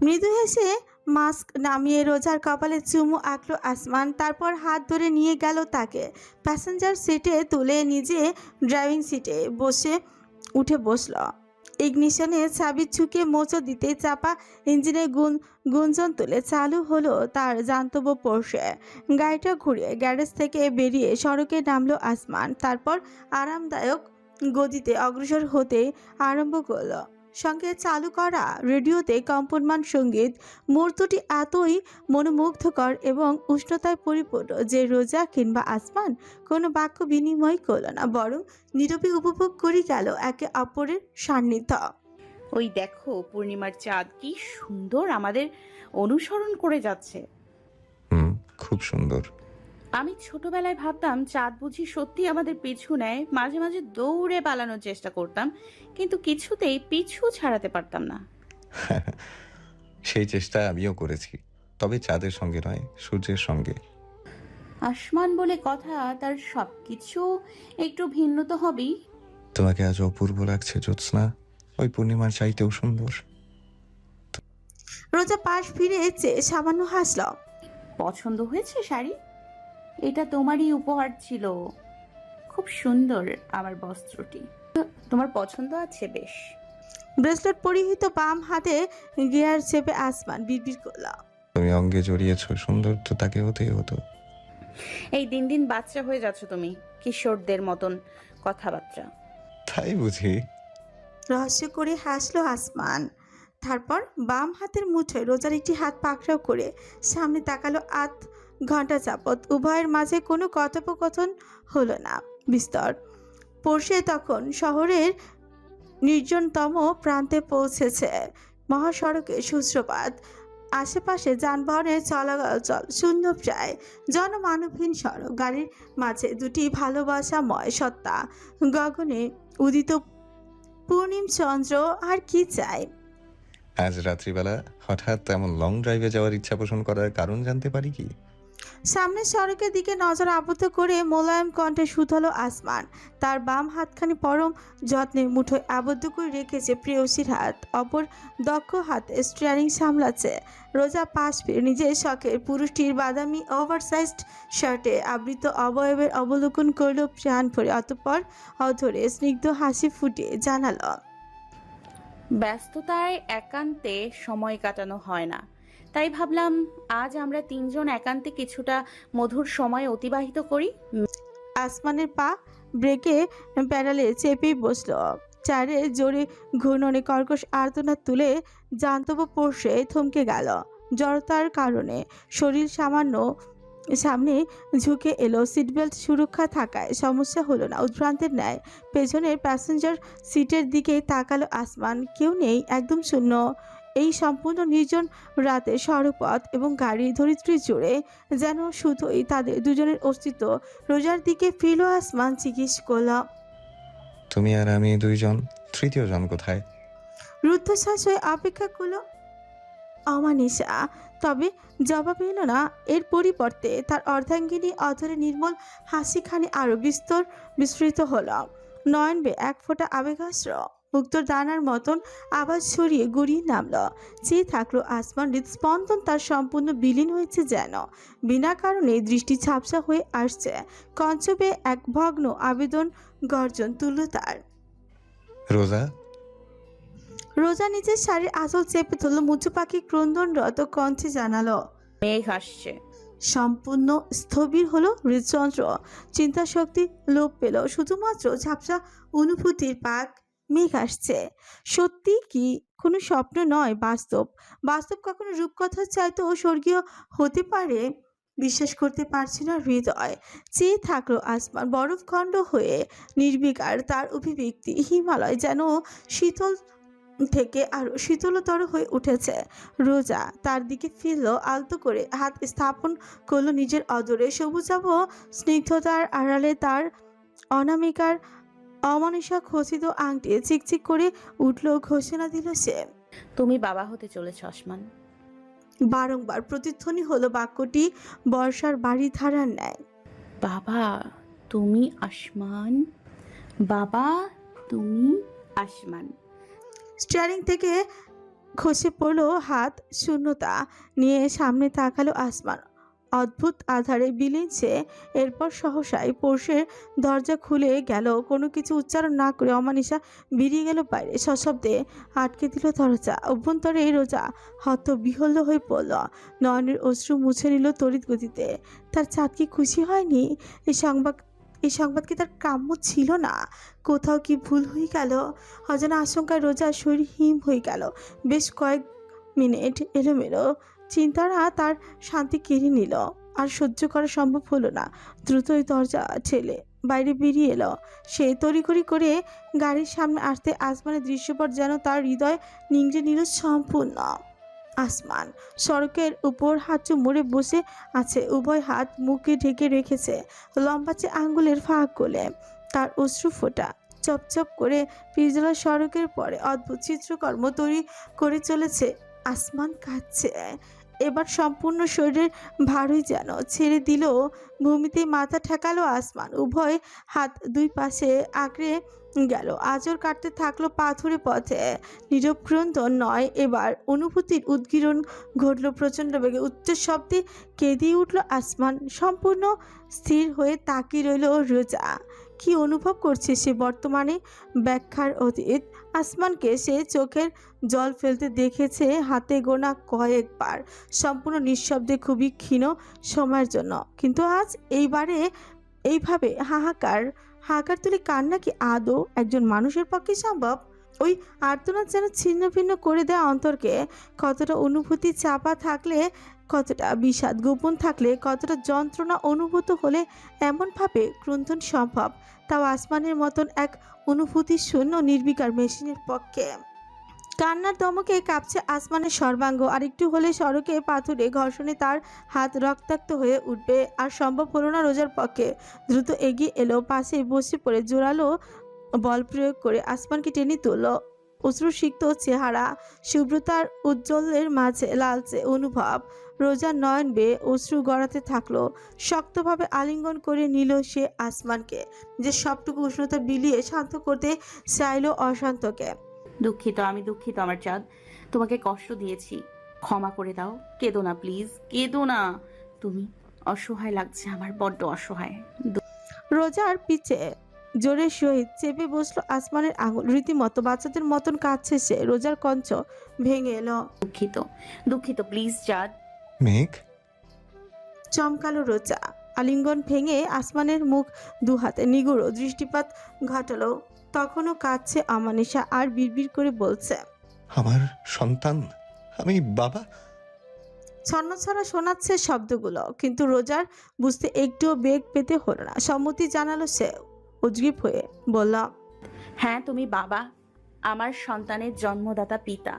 মৃদু হেসে মাস্ক নামিয়ে রোজার কপালে চুমু আঁকলো আসমান, তারপর হাত ধরে নিয়ে গেল তাকে প্যাসেঞ্জার সিটে তুলে নিজে ড্রাইভিং সিটে উঠে বসল। ইগনিশনে চাবি ঝুঁকে মোচড় দিতে চাপা ইঞ্জিনে গুঞ্জন তুলে চালু হলো তার জান্তব্য পোর্শে। গাড়িটা ঘুরিয়ে গ্যারেজ থেকে বেরিয়ে সড়কে নামলো আসমান, তারপর আরামদায়ক গতিতে অগ্রসর হতে আরম্ভ করলো। সঙ্গে চালু করা রেডিওতে কম্পনমান সঙ্গীত। মুহূর্তটি এতই মনোমুগ্ধকর এবং উষ্ণতায় পরিপূর্ণ যে রোজা কিংবা আসমান কোনো বাক্য বিনিময় করল না, বরং নীরবে উপভোগ করে গেল একে অপরের সান্নিধ্য। ওই দেখো পূর্ণিমার চাঁদ কি সুন্দর আমাদের অনুসরণ করে যাচ্ছে। হুম, খুব সুন্দর। আমি ছোটবেলায় ভাবতাম চাঁদ বুঝি সত্যি আমাদের পিছু নেয়, মাঝে মাঝে দৌড়ে পালানোর চেষ্টা করতাম, কিন্তু কিছুতেই পিছু ছাড়াতে পারতাম না। সেই চেষ্টা আমিও করেছি, তবে চাঁদের সঙ্গে নয়, সূর্যের সঙ্গে। আসমান বলে কথা, তার সবকিছু একটু ভিন্ন তো হবেই। তোমাকে আজ অপূর্ব লাগছে জ্যোৎস্না, ওই পূর্ণিমার চাইতেও সুন্দর। রোজা পাশ ফিরে চেয়ে সামান্য হাসল। পছন্দ হয়েছে শাড়ি? এটা তোমারই উপহার ছিল। খুব সুন্দর আমার বস্ত্রটি। তোমার পছন্দ আছে বেশ। ব্রেসলেট পরিহিত বাম হাতে গিয়ার চেপে আসমান বিড়বিড় করল। তুমি অঙ্গে জড়িয়েছ, সুন্দর তো তাকে হতেই হতো। এই দিন দিন বাচ্চা হয়ে যাচ্ছ তুমি, কিশোরদের মতন কথাবার্তা। তাই বুঝি? রহস্য করে হাসলো আসমান, তারপর বাম হাতের মুঠোয় রোজার একটি হাত পাকড়াও করে সামনে তাকালো। আধ ঘন্টা যাবৎ উভয়ের মাঝে কোনো কথোপকথন হলো না। বিস্তর পড়শে তখন শহরের নির্জনতম প্রান্তে পৌঁছেছে। মহাসড়কে সূত্রপাত, আশেপাশে যানবাহনের চলাচল শূন্য, প্রায় জনমানবহীন সড়ক। গাড়ির মাঝে দুটি ভালোবাসাময় সত্তা, গগনে উদিত পূর্ণিম চন্দ্র। আর কি চাই? আজ রাত্রিবেলা হঠাৎ এমন লং ড্রাইভে যাওয়ার ইচ্ছা পোষণ করার কারণ জানতে পারি কি? সামনের সড়কের দিকে নজর আবদ্ধ করে মোলায়েম কণ্ঠে শুধালো আসমান। তার বাম হাতখানি পরম যত্নে মুঠোয় আবদ্ধ করে রেখেছে প্রেয়সীর হাত, অপর দক্ষ হাতে স্টিয়ারিং সামলাচ্ছে। রোজা পাশ ফিরে নিজের শখের পুরুষটির বাদামি ওভারসাইজড শার্টে আবৃত অবয়বের অবলোকন করলো প্রাণ ভরে, অতঃপর অধরে স্নিগ্ধ হাসি ফুটিয়ে জানালো, ব্যস্ততায় একান্তে সময় কাটানো হয় না, তাই ভাবলাম আজ আমরা তিনজন একান্তে কিছুটা মধুর সময় অতিবাহিত করি। আসমানের পা ব্রেকে প্যাডালে চেপেই বসলো। চারে জোরে ঘূর্ণনে কর্কশ আর্তনাদ তুলে জান্তব পড়শে থমকে গেল। জড়তার কারণে শরীর সামান্য সামনে ঝুঁকে এলো। সিটবেল্ট সুরক্ষা থাকায় সমস্যা হলো না। উদ্ভ্রান্তের ন্যায় পেছনের প্যাসেঞ্জার সিটের দিকে তাকালো আসমান। কেউ নেই, একদম শূন্য। এই সম্পূর্ণ নির্জন রাতে সড়কপথ এবং গাড়ি ধরিত্রী জুড়ে যেন শুধুই তাদের দুজনের অস্তিত্ব। রোজার দিকে ফিরল আসমান, জিজ্ঞেস করল, তুমি আর আমি দুইজন, তৃতীয় জন কোথায়? রুদ্ধশ্বাস হয়ে অপেক্ষা করল অমানিসা, তবে জবাব এলো না। এর পরিবর্তে তার অর্ধাঙ্গিনী অধরে নির্মল হাসিখানি আরো বিস্তৃত হলো। নয়ন বে এক ফোঁটা আবেগাস্র মুক্তোর দানার মতন আওয়াজ ছড়িয়ে গড়িয়ে নামল। চেয়ে থাকলো আসমান, হৃদস্পন্দন তার সম্পূর্ণ বিলীন হয়েছে যেন। বিনা কারণে দৃষ্টি ঝাপসা হয়ে আসছে। কঞ্চবে এক ভগ্ন আবেদন গর্জন তুলল তার। রোজা? রোজা নিজের শাড়ির আঁচল চেপে ধরল, মুচু পাখি ক্রন্দনরত কণ্ঠে জানালো। মেঘ আসছে। সম্পূর্ণ স্থবির হলো হৃদযন্ত্র, চিন্তাশক্তি লোপ পেল। শুধুমাত্র ঝাপসা অনুভূতির পাক। মেঘ আসছে সত্যি কি কোনো স্বপ্ন নয়, বাস্তব। বাস্তব কখনো রূপকথার চাইতেও স্বর্গীয় হতে পারে? বিশ্বাস করতে পারছে না হৃদয়। চেয়ে থাকলো আসমান, বরফখণ্ড হয়ে নির্বিকার। তার অভিব্যক্তি হিমালয় যেন শীতল থেকে আরো শীতলতর হয়ে উঠেছে। রোজা তার দিকে ফিরল, আলতো করে হাত স্থাপন করলো নিজের অদরে। সবুজাভ স্নিগ্ধতার আড়ালে তার অনামিকার অমানুষা খচিত আংটি চিকচিক করে উঠল। ঘোষণা দিল সে। তুমি বাবা হতে চলেছ আসমান। বারংবার প্রতিধ্বনি হলো বাক্যটি বর্ষার বাড়ি ধারার ন্যায়। বাবা তুমি আসমান, বাবা তুমি আসমান। স্টিয়ারিং থেকে খসে পড়লো হাত, শূন্যতা নিয়ে সামনে তাকালো আসমান। অদ্ভুত আধারে বিলীন সে। এরপর সহসাই পোর্শের দরজা খুলে গেল। কোনো কিছু উচ্চারণ না করে অমানিসা বেরিয়ে গেল বাইরে। সশব্দে আটকে দিল দরজা। অভ্যন্তরে রোজা হতবিহ্বল হয়ে পড়ল। নয়নের অশ্রু মুছে নিল তড়িৎ গতিতে। তার চাঁদ কি খুশি হয়নি? এই সংবাদ কি তার কাম্য ছিল না? কোথাও কি ভুল হয়ে গেল? অজানা আশঙ্কায় রোজার শরীর হিম হয়ে গেল। বেশ কয়েক মিনিট এলোমেলো চিন্তারা তার শান্তি কেড়ে নিল। আর সহ্য করা সম্ভব হলো না। দ্রুতই দরজা ঠেলে বাইরে বেরিয়ে এলো সে। তড়িঘড়ি করে গাড়ির সামনে আসতে আসমানের দৃশ্যপট যেন তার হৃদয় নিংড়ে নিল সম্পূর্ণ। আসমান সড়কের উপর হাঁটু মুড়ে বসে আছে, উভয় হাত মুখে ঢেকে রেখেছে লম্বাচে আঙ্গুলের ফাঁক গোলে। তার অশ্রু ফোঁটা চপচপ করে পিছলা সড়কের পরে অদ্ভুত চিত্রকর্ম তৈরি করে চলেছে। আসমান কাঁদছে। এবার সম্পূর্ণ শরীরের ভারই যেন ছেড়ে দিল। ভূমিতে মাথা ঠেকালো আসমান। উভয় হাত দুই পাশে আঁকড়ে গেল। আজর কাটতে থাকলো পাথুরে পথে। নীরব ক্রন্দন নয়, এবার অনুভূতির উদ্গীরণ ঘটল প্রচণ্ড বেগে। উচ্চ শব্দে কেঁদিয়ে উঠল আসমান। সম্পূর্ণ স্থির হয়ে তাকিয়ে রইল রোজা। কি অনুভব করছে সে বর্তমানে? ব্যাখ্যার অতীত। আসমানকে সে চোখের জল ফেলতে দেখেছে হাতে গোনা কয়েকবার, সম্পূর্ণ নিঃশব্দে, খুবই ক্ষীণ সময়ের জন্য। কিন্তু আজ এইভাবে হাহাকার তুলে কান্না কি আদৌ একজন মানুষের পক্ষে সম্ভব? ওই আর্তনাদ যেন ছিন্ন ভিন্ন করে দেয় অন্তরকে। কতটা অনুভূতি চাপা থাকলে, কতটা বিষাদ গোপন থাকলে, কতটা যন্ত্রণা অনুভূত হলে এমনভাবে ক্রন্দন সম্ভব, তাও আসমানের মতন এক অনুভূতি শূন্য নির্বিকার মেশিনের পক্ষে। কান্নার দমকে কাঁপছে আসমানের সর্বাঙ্গ। আরেকটু হলে সড়কে পাথুরে ঘর্ষণে তার হাত রক্তাক্ত হয়ে উঠবে। আর সম্ভব হলো না রোজার পক্ষে। দ্রুত এগিয়ে এলো, পাশে বসে পড়ে জোরালো বল প্রয়োগ করে আসমানকে টেনে তুলল। অশ্রুসিক্ত চেহারা, শুভ্রতার উজ্জ্বলের মাঝে লালচে অনুভব। রোজার নয়ন বেয়ে অশ্রু গড়াতে থাকলো। শক্তভাবে আলিঙ্গন করে নিল সে আসমানকে। যে সবটুকু উষ্ণতা বিলিয়ে শান্ত করতে চাইল অশান্তকে। দুঃখিত, আমি দুঃখিত আমার চাঁদ, তোমাকে কষ্ট দিয়েছি, ক্ষমা করে দাও। কেঁদো না প্লিজ, কেঁদো না। তুমি অসহায় লাগছে আমার, বড্ড অসহায়। রোজার পিছে জোরের সহিত চেপে বসলো আসমানের আঙুল। রীতিমতো বাচ্চাদের মতন কাঁদছে সে। রোজার কঞ্চ ভেঙে এলো। দুঃখিত, দুঃখিত প্লিজ চাঁদ। মেঘ, চমকালো রোজা। আলিঙ্গন ভেঙে আসমানের মুখ দুহাতে নিগুড়ো দৃষ্টিপাত ঘটালো। তখনও কাঁদছে অমানিসা আর বিড়বিড় করে বলছে, আমার সন্তান, আমি বাবা। ছন্নছাড়া শোনাচ্ছে শব্দগুলো, কিন্তু রোজার বুঝতে একটুও বেগ পেতে হলো না। সম্মতি জানালো সে উদ্গ্রীব হয়ে। বলল, হ্যাঁ তুমি বাবা, আমার সন্তানের জন্মদাতা পিতা।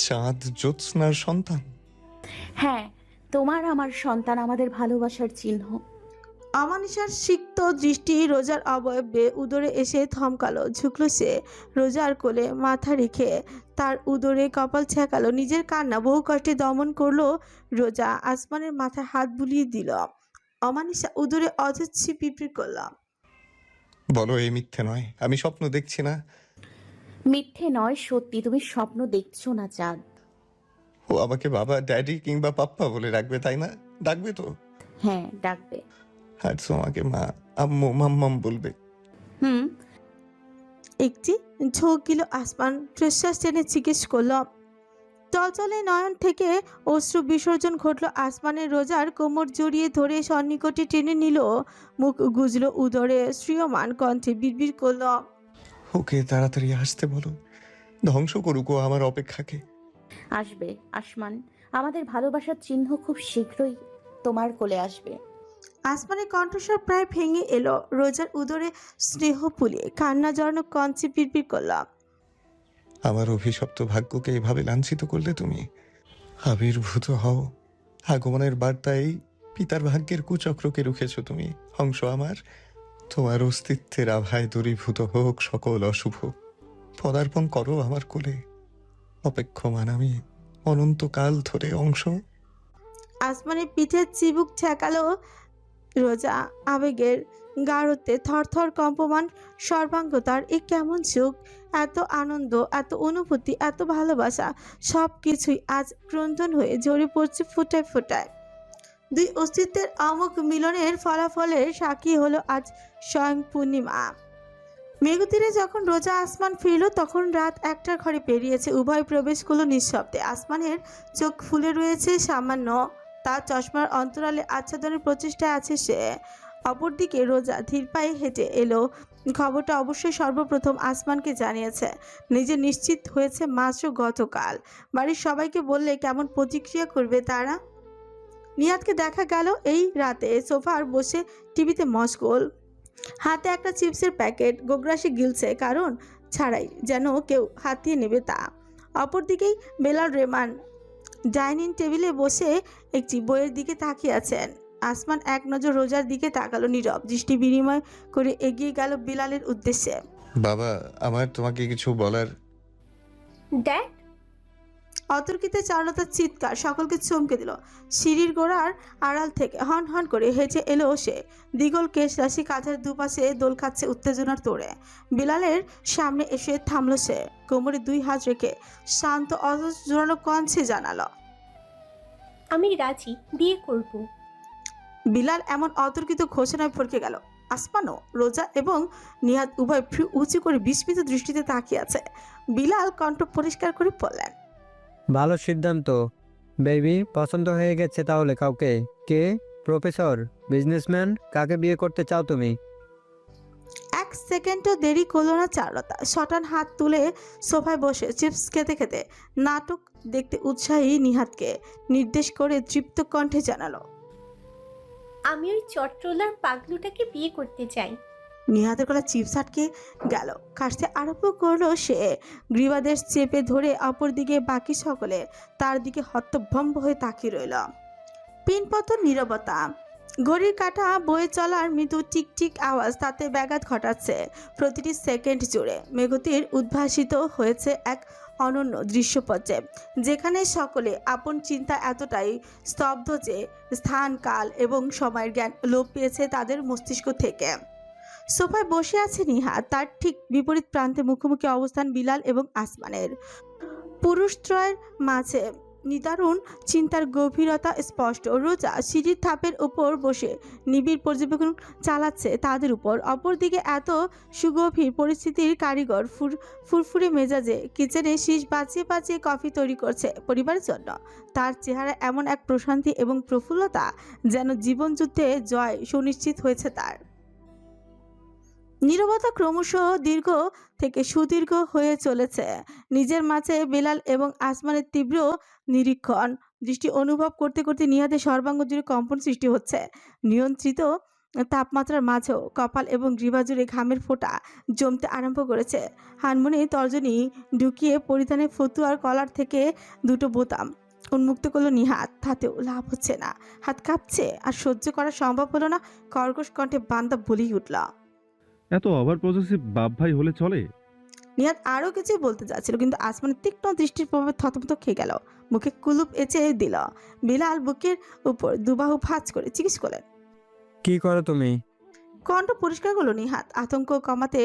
চাঁদ জ্যোৎস্নার সন্তান। হ্যাঁ, তোমার আমার সন্তান, আমাদের ভালোবাসার চিহ্ন। অমানিসার সিক্ত দৃষ্টি রোজার অবয়বে উদরে এসে থমকালো। ঝুঁকলো সে রোজার কোলে মাথা রেখে, তার উদরে কপাল ছেঁকালো। নিজের কান্না বহু কষ্টে দমন করলো রোজা। আসমানের মাথায় হাত বুলিয়ে দিল। অমানিসা উদরে অজস্রী পিপিড় করল। বলো এই মিথ্যে নয়, আমি স্বপ্ন দেখছি না। মিথ্যে নয়, সত্যি, তুমি স্বপ্ন দেখছো না চাঁদ। ও আমাকে বাবা, ড্যাডি কিংবা পাপ্পা বলে রাখবে, তাই না? ডাকবে তো? হ্যাঁ ডাকবে। আর তোমাকে মা, আম্মু, মাম্মাম বলবে। হুম। একটি ঝোঁক গেল আসমান। প্রশ্বাস টেনে জিজ্ঞেস করল। চলচলে নয়ন থেকে অশ্রু বিসর্জন ঘটল আসমানের। রোজার কোমর জড়িয়ে ধরে সন্নিকটে টেনে নিল। মুখ গুজল উদরে, শ্রিয়মান কণ্ঠে বিড়বিড় করল, ওকে তাড়াতাড়ি আসতে বলো, ধ্বংস করুক ও আমার অপেক্ষাকে। আসবে আসমান, আমাদের ভালোবাসার চিহ্ন খুব শীঘ্রই তোমার কোলে আসবে। আসমানের কণ্ঠস্বর প্রায় ভেঙে এলো। রোজার উদরে স্নেহ পুলিয়ে কান্না জড়ানো কঞ্চে বিড়বিড় করল, আমার অভিশপ্ত ভাগ্যকে এভাবে লাঞ্ছিত করলে তুমি। আবির্ভূত হও, আগমনের বার্তায় পিতার ভাগ্যের কুচক্রকে রুখেছ তুমি। হংস আমার, তোমার অস্তিত্বের আভায় দূরীভূত হোক সকল অশুভ। পদার্পণ করো আমার কোলে, অপেক্ষমান আমি অনন্তকাল ধরে। অংশ আসমানের পিঠের চিবুক ঠেকালো রোজা আবেগের গাঢ়তে থরথর কম্পমান সর্বাঙ্গ তার। এ কেমন সুখ, এত আনন্দ, এত অনুভূতি, এত ভালোবাসা, সব কিছুই আজ ক্রন্দন হয়ে ঝরে পড়ছে ফোঁটায় ফোঁটায়। দুই অস্তিত্বের অমোঘ মিলনের ফলাফলের সাক্ষী হলো আজ স্বয়ং পূর্ণিমা। মেঘতীরে যখন রোজা আসমান ফিরল তখন রাত 1টার ঘরে পেরিয়েছে। উভয় প্রবেশ করলো নিঃশব্দে। আসমানের চোখ ফুলে রয়েছে সামান্য, তার চশমার অন্তরালে আচ্ছাদনের প্রচেষ্টায় আছে সে। অপরদিকে রোজা ধীর পায়ে হেঁটে এলো। খবরটা অবশ্যই সর্বপ্রথম আসমানকে জানিয়েছে। নিজে নিশ্চিত হয়েছে মাত্র গতকাল। বাড়ির সবাইকে বললে কেমন প্রতিক্রিয়া করবে তারা। নিহাতকে দেখা গেল এই রাতে সোফার বসে টিভিতে মশগুল, হাতে একটা চিপসের প্যাকেট, গোগ্রাসে গিলছে, কারণ ছাড়াই যেন কেউ হাতিয়ে নেবে তা। অপরদিকেই বেলাল রেমান ডাইনিং টেবিলে বসে একটি বইয়ের দিকে তাকিয়ে আছেন। আসমান এক নজর রোজার দিকে তাকালো, নীরব দৃষ্টি বিনিময় করে এগিয়ে গেল বিলালের উদ্দেশ্যে। বাবা, আমার তোমাকে কিছু বলার। ড্যাড, অতর্কিতে চারুলতার চিৎকার সকলকে চমকে দিল। সিঁড়ির গোড়ার আড়াল থেকে হন হন করে হেঁটে এলো সে। দ্বিগল কেশ রাশি কাঁধের দুপাশে দোল খাচ্ছে উত্তেজনার তোড়ে। বিলালের সামনে এসে থামলো সে, কোমরে 2 হাত রেখে শান্ত অথচ জোরালো কণ্ঠে জানালো, আমি রাজি, বিয়ে করব। বিলাল এমন অতর্কিত ঘোষণায় ফরকে গেল। আসমানও, রোজা এবং নিহাত উভয় ভ্রু উঁচু করে বিস্মিত দৃষ্টিতে তাকিয়ে আছে। বিলাল কণ্ঠ পরিষ্কার করে বললেন, ভালো সিদ্ধান্ত বেবি। পছন্দ হয়ে গেছে তাহলে কাউকে? কে? প্রফেসর? বিজনেসম্যান? কাকে বিয়ে করতে চাও তুমি? 1 সেকেন্ডও দেরি করলো না চারুলতা। শটান হাত তুলে সোফায় বসে চিপস খেতে খেতে নাটক দেখতে উৎসাহী নিহাতকে নির্দেশ করে তৃপ্ত কণ্ঠে জানালো, আমি ওই চট্টলার পাগলুটাকে বিয়ে করতে চাই। নিহাতের গলা চিপস আটকে গেল। কাশতে আরম্ভ করলো সে। গ্রীবাদেশ চেপে ধরে অপরদিকে বাকি সকলে তার দিকে হতভম্ব হয়ে তাকিয়ে রইল। পিনপতন নীরবতা। ঘড়ির কাঁটা বয়ে চলার মৃদু টিকটিক আওয়াজ তাতে ব্যাঘাত ঘটাচ্ছে প্রতিটি সেকেন্ড জুড়ে। মেঘতির উদ্ভাসিত হয়েছে এক অনন্য দৃশ্যপটে, যেখানে সকলে আপন চিন্তা এতটাই স্তব্ধ যে স্থান, কাল এবং সময়ের জ্ঞান লোপ পেয়েছে তাদের মস্তিষ্ক থেকে। সোফায় বসে আছে নিহাত, তার ঠিক বিপরীত প্রান্তে মুখোমুখি অবস্থান বিলাল এবং আসমানের। পুরুষত্রয়ের মাঝে নিদারুণ চিন্তার গভীরতা স্পষ্ট। রোজা সিঁড়ির ধাপের উপর বসে নিবিড় পর্যবেক্ষণ চালাচ্ছে তাদের উপর। অপরদিকে এত সুগভীর পরিস্থিতির কারিগর ফুরফুরে মেজাজে কিচেনে শীষ বাঁচিয়ে বাঁচিয়ে কফি তৈরি করছে পরিবারের জন্য। তার চেহারা এমন এক প্রশান্তি এবং প্রফুল্লতা, যেন জীবনযুদ্ধে জয় সুনিশ্চিত হয়েছে তার। নীরবতা ক্রমশ দীর্ঘ থেকে সুদীর্ঘ হয়ে চলেছে। নিজের মাঝে বেলাল এবং আসমানের তীব্র নিরীক্ষণ দৃষ্টি অনুভব করতে করতে নিহাতের সর্বাঙ্গ জুড়ে কম্পন সৃষ্টি হচ্ছে। নিয়ন্ত্রিত তাপমাত্রার মাঝেও কপাল এবং গ্রীবা জুড়ে ঘামের ফোঁটা জমতে আরম্ভ করেছে। হানমনে তর্জনী ঢুকিয়ে পরিধানের ফতুয়ার কলার থেকে 2টো বোতাম উন্মুক্ত করলো নিহাত। তাতেও লাভ হচ্ছে না। হাত কাঁপছে, আর সহ্য করা সম্ভব হলো না। কর্কশ কণ্ঠে বান্দা বলেই উঠল, এত ওভার পজিটিভ বাপ ভাই হলে চলে? নিহাত আরও কিছু বলতে যাচ্ছিল, কিন্তু আসমানের তীক্ষ্ণ দৃষ্টির প্রভাবে থতমত খেয়ে গেল। মুখে কুলুপ এঁচে দিল। বিলাল বুকের উপর দুবাহু ভাঁজ করে জিজ্ঞেস করলেন, কি করো তুমি? কণ্ঠ পরিষ্কার করলো নিহাত। আতঙ্ক কমাতে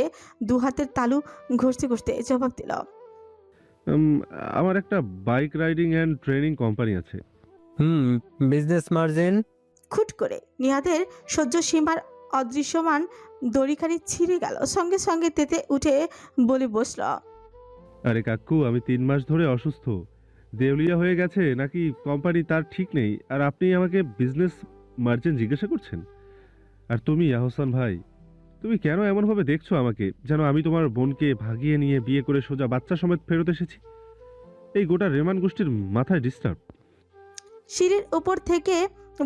2 হাতের তালু ঘষতে ঘষতে জবাব দিল, আমার একটা bike riding and training company আছে। Business margin. খুট করে নিহাতের সহ্য সীমার অদৃশ্যমান দড়িখানি ছিঁড়ে গেল। সঙ্গে সঙ্গে তেতে উঠে বলে বসল, আরে কাকু, আমি 3 মাস ধরে অসুস্থ, দেউলিয়া হয়ে গেছে নাকি কোম্পানি তার ঠিক নেই, আর আপনি আমাকে বিজনেস মার্চেন্ট জিজ্ঞাসা করছেন? আর তুমি আহসান ভাই, তুমি কেন এমনভাবে দেখছো আমাকে, যেন আমি তোমার বোনকে ভাগিয়ে নিয়ে বিয়ে করে সোজা বাচ্চা সমেত ফেরত এসেছি? এই গোটা রেমান গোষ্ঠীর মাথায় ডিস্টার্ব। সিঁড়ির উপর থেকে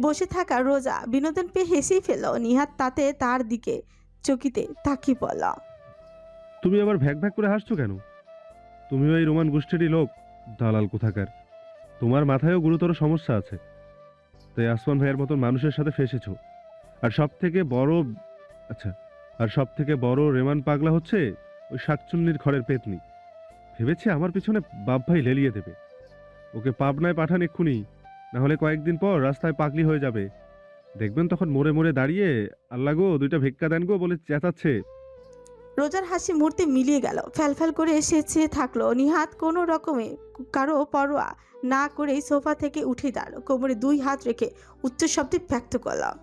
বসে থাকা রোজা বিনোদন পেয়ে হেসেই ফেলল। নিহাত তাতে তার দিকে চকিতে তাকিয়ে বলল, তুমি আবার ভ্যাক ভ্যাক করে হাসছো কেন? তুমিও এই রোমান গোষ্ঠীরই লোক, দালাল কোথাকার। তোমার মাথায়ও গুরুতর সমস্যা আছে, তাই আসমান ভাইয়ের মতন মানুষের সাথে ফেসেছো। আর সব থেকে বড় রেমান পাগলা হচ্ছে ওই শাকচুন্নির খড়ের পেতনি। ভেবেছে আমার পিছনে বাপ ভাই লেলিয়ে দেবে। ওকে পাবনায় পাঠান এক্ষুনি, না হলে কয়েকদিন পর রাস্তায় পাগলি হয়ে যাবে। দেখবেন তখন মোড়ে মোড়ে দাঁড়িয়ে আল্লাহ গো 2টা ভিক্ষা দেন গো বলে চেঁচাচ্ছে। রোজার হাসি মুহূর্তে মিলিয়ে গেল। ফ্যালফ্যাল করে সে চেয়ে থাকলো। নিহাত কোনো রকমে কারো পরোয়া না করেই সোফা থেকে উঠে দাঁড়ালো, কোমরে 2 হাত রেখে উচ্চ শব্দে ব্যক্ত করলাম,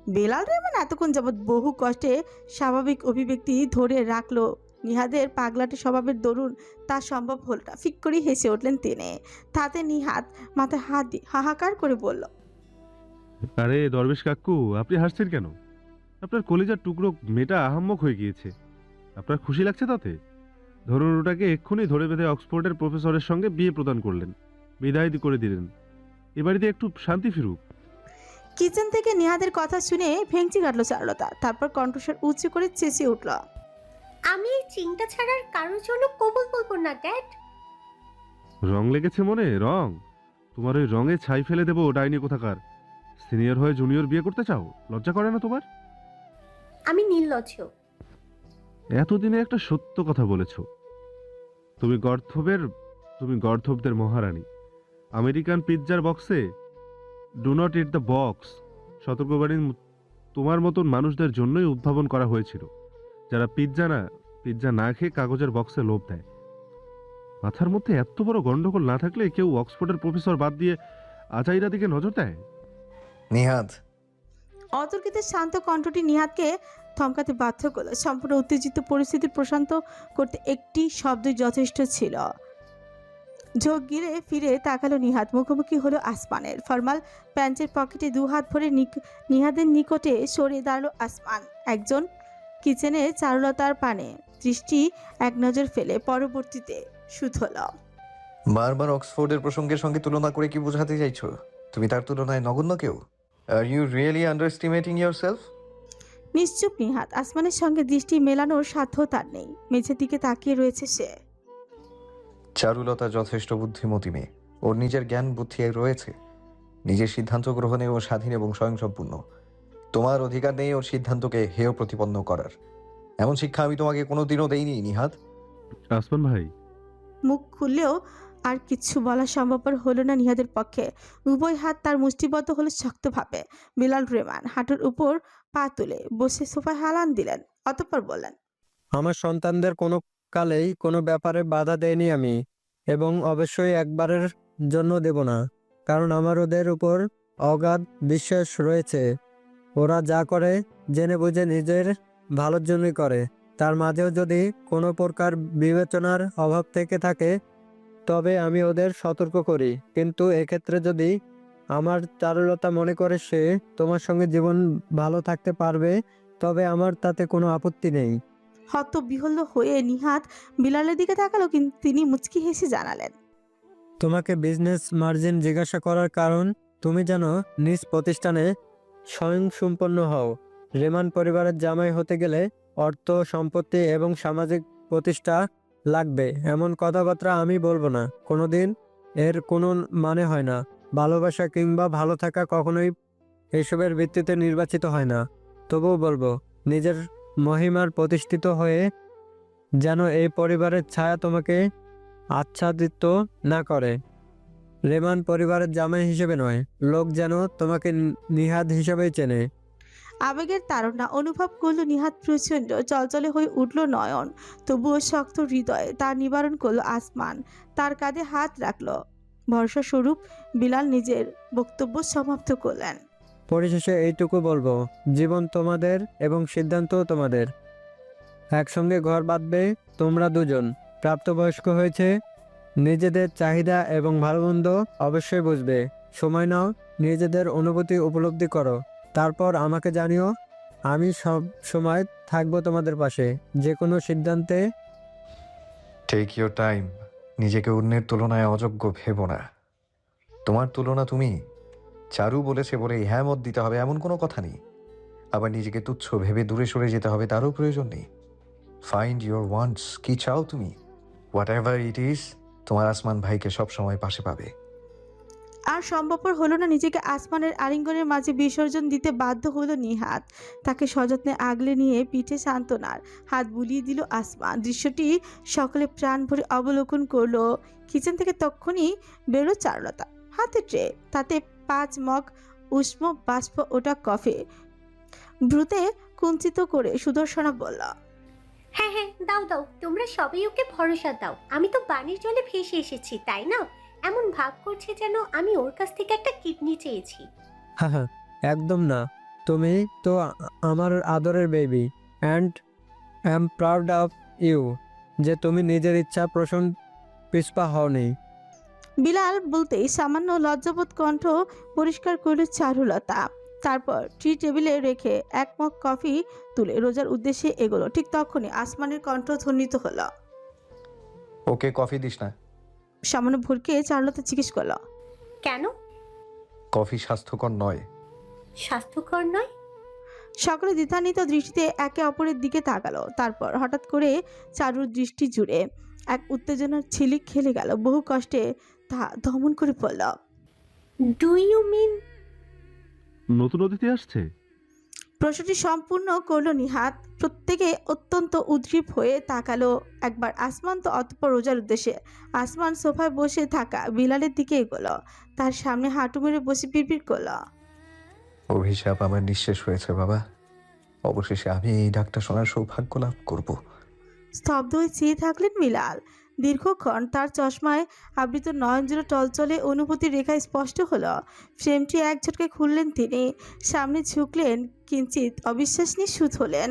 বেলাল রেহমান এতক্ষণ যাবৎ বহু কষ্টে স্বাভাবিক অভিব্যক্তি ধরে রাখলো। নিহাদের পাগলাটে স্বভাবের দরুন তা সম্ভব হল না। ফিক করে হেসে উঠলেন তিনি। তাতে নিহাত মাথায় হাত দিয়ে হাহাকার করে বলল, আরে দরবেশ কাকু, আপনি হাসছেন কেন? আপনার কলিজার টুকরো মেয়েটা আহাম্মক হয়ে গিয়েছে। আপনার খুশি লাগছে তাতে? ধরুন ওটাকে এক্ষুনি ধরে বেঁধে অক্সফোর্ডের প্রফেসরের সঙ্গে বিয়ে প্রদান করলেন, বিদায় করে দিলেন। এ বাড়িতে একটু শান্তি ফিরুক। কিচেন থেকে নিহাদের কথা শুনে ভেঙচি কাটলো চারুলতা। তারপর কণ্ঠস্বর উঁচু করে চেঁচিয়ে উঠল, আমি এই চিন্তা ছাড়ার কারোর জন্য কবুল বলবো না ড্যাড। রং লেগেছে মনে? রং? তোমার ওই রঙে ছাই ফেলে দেবো ডাইনি কোথাকার। সিনিয়র হয়ে জুনিয়র বিয়ে করতে চাও? লজ্জা করে না তোমার? আমি নির্লজ্জ। এতদিনে একটা সত্য কথা বলেছ। তুমি গর্ধবদের মহারানী। আমেরিকান পিৎজার বক্সে do not it the box সতর্কবাণী তোমার মতন মানুষদের জন্যই উদ্ভাবন করা হয়েছিল, যারা পিৎজা না খেয়ে কাগজের বক্সে লোভ দেয়। মাথার মধ্যে এত বড় গন্ডগোল না থাকলে কেউ অক্সফোর্ডের প্রফেসর বাদ দিয়ে আজাইরা দিকে নজর দেয়? নিহাদ, অতর্কিত শান্ত কণ্ঠটি নিহাতকে থমকাতে বাধ্য করল। সম্পূর্ণ উত্তেজিত পরিস্থিতি প্রশান্ত করতে একটি শব্দই যথেষ্ট ছিল। ঝোঁক গিরে ফিরে তাকালো নিহাত। মুখোমুখি হলো আসমানের। ফরমাল প্যান্টের পকেটে 2 হাত ভরে নিহাদের নিকটে সরে দাঁড়ালো আসমান। একজন কিচেনে চারুলতার পানে দৃষ্টি এক নজর ফেলে পরবর্তীতে শুধল, বারবার অক্সফোর্ডের প্রসঙ্গের সঙ্গে তুলনা করে কি বোঝাতে চাইছো? তুমি তার তুলনায় নগণ্য কেউ? Are you really underestimating yourself? নিশ্চুপ নিহাত। আসমানের সঙ্গে দৃষ্টি মেলানোর সাধ্য তার নেই। মেঝের দিকে তাকিয়ে রয়েছে সে। চারুলতা যথেষ্ট বুদ্ধিমতী মেয়ে। ওর নিজের জ্ঞান বুদ্ধি রয়েছে। নিজের সিদ্ধান্ত গ্রহণে ও স্বাধীন এবং স্বয়ংসম্পূর্ণ। তোমার অধিকার নেই ওর সিদ্ধান্তকে হেয় প্রতিপন্ন করার। এমন শিক্ষা আমি তোমাকে কোনোদিনও দেইনি নিহাদ। আসমান ভাই, মুখ খুললেও আর কিচ্ছু বলা সম্ভবপর হলো না নিহাদের পক্ষে। উভয় হাত তার মুষ্টিবদ্ধ হলো শক্তভাবে। বেলাল রেহমান হাঁটুর উপর পা তুলে বসে সোফায় হেলান দিলেন। অতঃপর বললেন, আমার সন্তানদের কোনো কালেই কোনো ব্যাপারে বাধা দেয়নি আমি, এবং অবশ্যই একবারের জন্য দেব না। কারণ আমার ওদের উপর অগাধ বিশ্বাস রয়েছে। ওরা যা করে জেনে বুঝে নিজের ভালোর জন্যই করে। তার মাঝেও যদি কোনো প্রকার বিবেচনার অভাব থেকে থাকে তবে আমি ওদের সতর্ক করি। কিন্তু এক্ষেত্রে যদি আমার চারুলতা মনে করে সে তোমার সঙ্গে জীবন ভালো থাকতে পারবে তবে আমার তাতে কোনো আপত্তি নেই। হতবিহ্বল হয়ে নিহাত বিলালের দিকে তাকালো, কিন্তু তিনি মুচকি হেসে জানালেন, তোমাকে বিজনেস মার্জিন জিজ্ঞাসা করার কারণ তুমি যেন নিজ প্রতিষ্ঠানে স্বয়ংসম্পন্ন হও। রেমান পরিবারের জামাই হতে গেলে অর্থ, সম্পত্তি এবং সামাজিক প্রতিষ্ঠা লাগবে এমন কথাবার্তা আমি বলবো না কোনোদিন। এর কোনো মানে হয় না। ভালোবাসা কিংবা ভালো থাকা কখনোই এইসবের ভিত্তিতে নির্বাচিত হয় না। তবুও বলবো, নিজের মহিমার প্রতিষ্ঠিত হয়ে যেন এই পরিবারের ছায়া তোমাকে আচ্ছাদিত না করে। রেমান পরিবারের জামাই হিসেবে নয়, লোক যেন তোমাকে নিহাদ হিসেবেই চেনে। আবেগের তাড়না অনুভব করলো নিহাত। প্রচণ্ড চলচলে হয়ে উঠল নয়ন। তবুও শক্ত হৃদয়ে তার নিবারণ করলো আসমান। তার কাঁধে হাত রাখলো। ভরসা স্বরূপ বিলাল নিজের বক্তব্য সমাপ্ত করলেন। পরিশেষে এইটুকু বলবো, জীবন তোমাদের এবং সিদ্ধান্তও তোমাদের। একসঙ্গে ঘর বাঁধবে তোমরা দুজন। প্রাপ্তবয়স্ক হয়েছে, নিজেদের চাহিদা এবং ভালোমন্দ অবশ্যই বুঝবে। সময় নাও, নিজেদের অনুভূতি উপলব্ধি করো, তারপর আমাকে জানিও। আমি সব সময় থাকবো তোমাদের পাশে, যে কোনো সিদ্ধান্তে। Take your time. নিজেকে অন্যের তুলনায় অযোগ্য ভেবো না। তোমার তুলনা তুমি। চারু বলেছে বলে হ্যাঁ মত দিতে হবে এমন কোনো কথা নেই। আবার নিজেকে তুচ্ছ ভেবে দূরে সরে যেতে হবে তারও প্রয়োজন নেই। Find your wants. কি চাও তুমি? হোয়াট এভার ইট ইজ, তোমার আসমান ভাইকে সবসময় পাশে পাবে। আর সম্ভবপর হলো না। নিজেকে আসমানের আলিঙ্গনের মাঝে বিসর্জন দিতে বাধ্য হলো নিহাত। তাকে সযত্নে আগলে নিয়ে পিঠে সান্ত্বনার হাত বুলিয়ে দিল আসমান। দৃশ্যটি সকলে প্রাণ ভরে অবলোকন করলো। কিচেন থেকে তক্ষুনি বেরো চারুলতা, হাতে ট্রে, তাতে 5 মগ উষ্ণ বাষ্প ওটা কফি। ভ্রুতে কুঞ্চিত করে সুদর্শনা বলল, হ্যাঁ হ্যাঁ, দাও দাও, তোমরা সবাই ওকে ভরসা দাও। আমি তো বাণীর জলে ভেসে এসেছি, তাই না? এমন ভাব করছে যেন আমি ওর কাছ থেকে একটা কিডনি চেয়েছি। হ্যাঁ হ্যাঁ, একদম না। তুমি তো আমার আদরের baby, and I am proud of you যে তুমি নিজের ইচ্ছা পোষণ পিছপা হওনি। বিলাল বলতেই সামান্য লজ্জাবোধ কণ্ঠ পরিষ্কার করল চারুলতা। তারপর টি টেবিলে রেখে এক মগ কফি তুলে রোজার উদ্দেশ্যে এগোলো। ঠিক তখনই আসমানের কণ্ঠ ধ্বনিত হলো। ওকে কফি দিস না। সামান্য ভুরকে চারুলতা জিজ্ঞেস করলো, কেন? কফি স্বাস্থ্যকর নয়। স্বাস্থ্যকর নয়? সকলে দ্বিধান্বিত দৃষ্টিতে একে অপরের দিকে তাকালো। তারপর হঠাৎ করে চারুর দৃষ্টি জুড়ে এক উত্তেজনার ছিলিক খেলে গেল। বহু কষ্টে তা দমন করে পড়ল। Do you mean? নতুন অতিথি আসছে? প্রশ্নটি সম্পূর্ণ করল নিহাত। প্রত্যেকে অত্যন্ত উদ্গ্রীব হয়ে তাকালো একবার আসমান তো অতঃপর রোজার উদ্দেশ্যে। আসমান সোফায় বসে থাকা বিলালের দিকে এগোলো। তার সামনে হাঁটু মেরে বসে বিড়বিড় করলো, অভিশাপ আমার নিঃশেষ হয়েছে বাবা। অবশেষে আমি এই ডাকটা শোনার সৌভাগ্য লাভ করব। স্তব্ধ হয়ে চেয়ে থাকলেন বিলাল। দীর্ঘক্ষণ তার চশমায় আবৃত নয়নজোড়া টলচলে অনুভূতির রেখা স্পষ্ট হলো। ফ্রেমটি এক ঝটকে খুললেন তিনি। সামনে ঝুঁকলেন, কিঞ্চিত অবিশ্বাস নিয়ে সুত হলেন।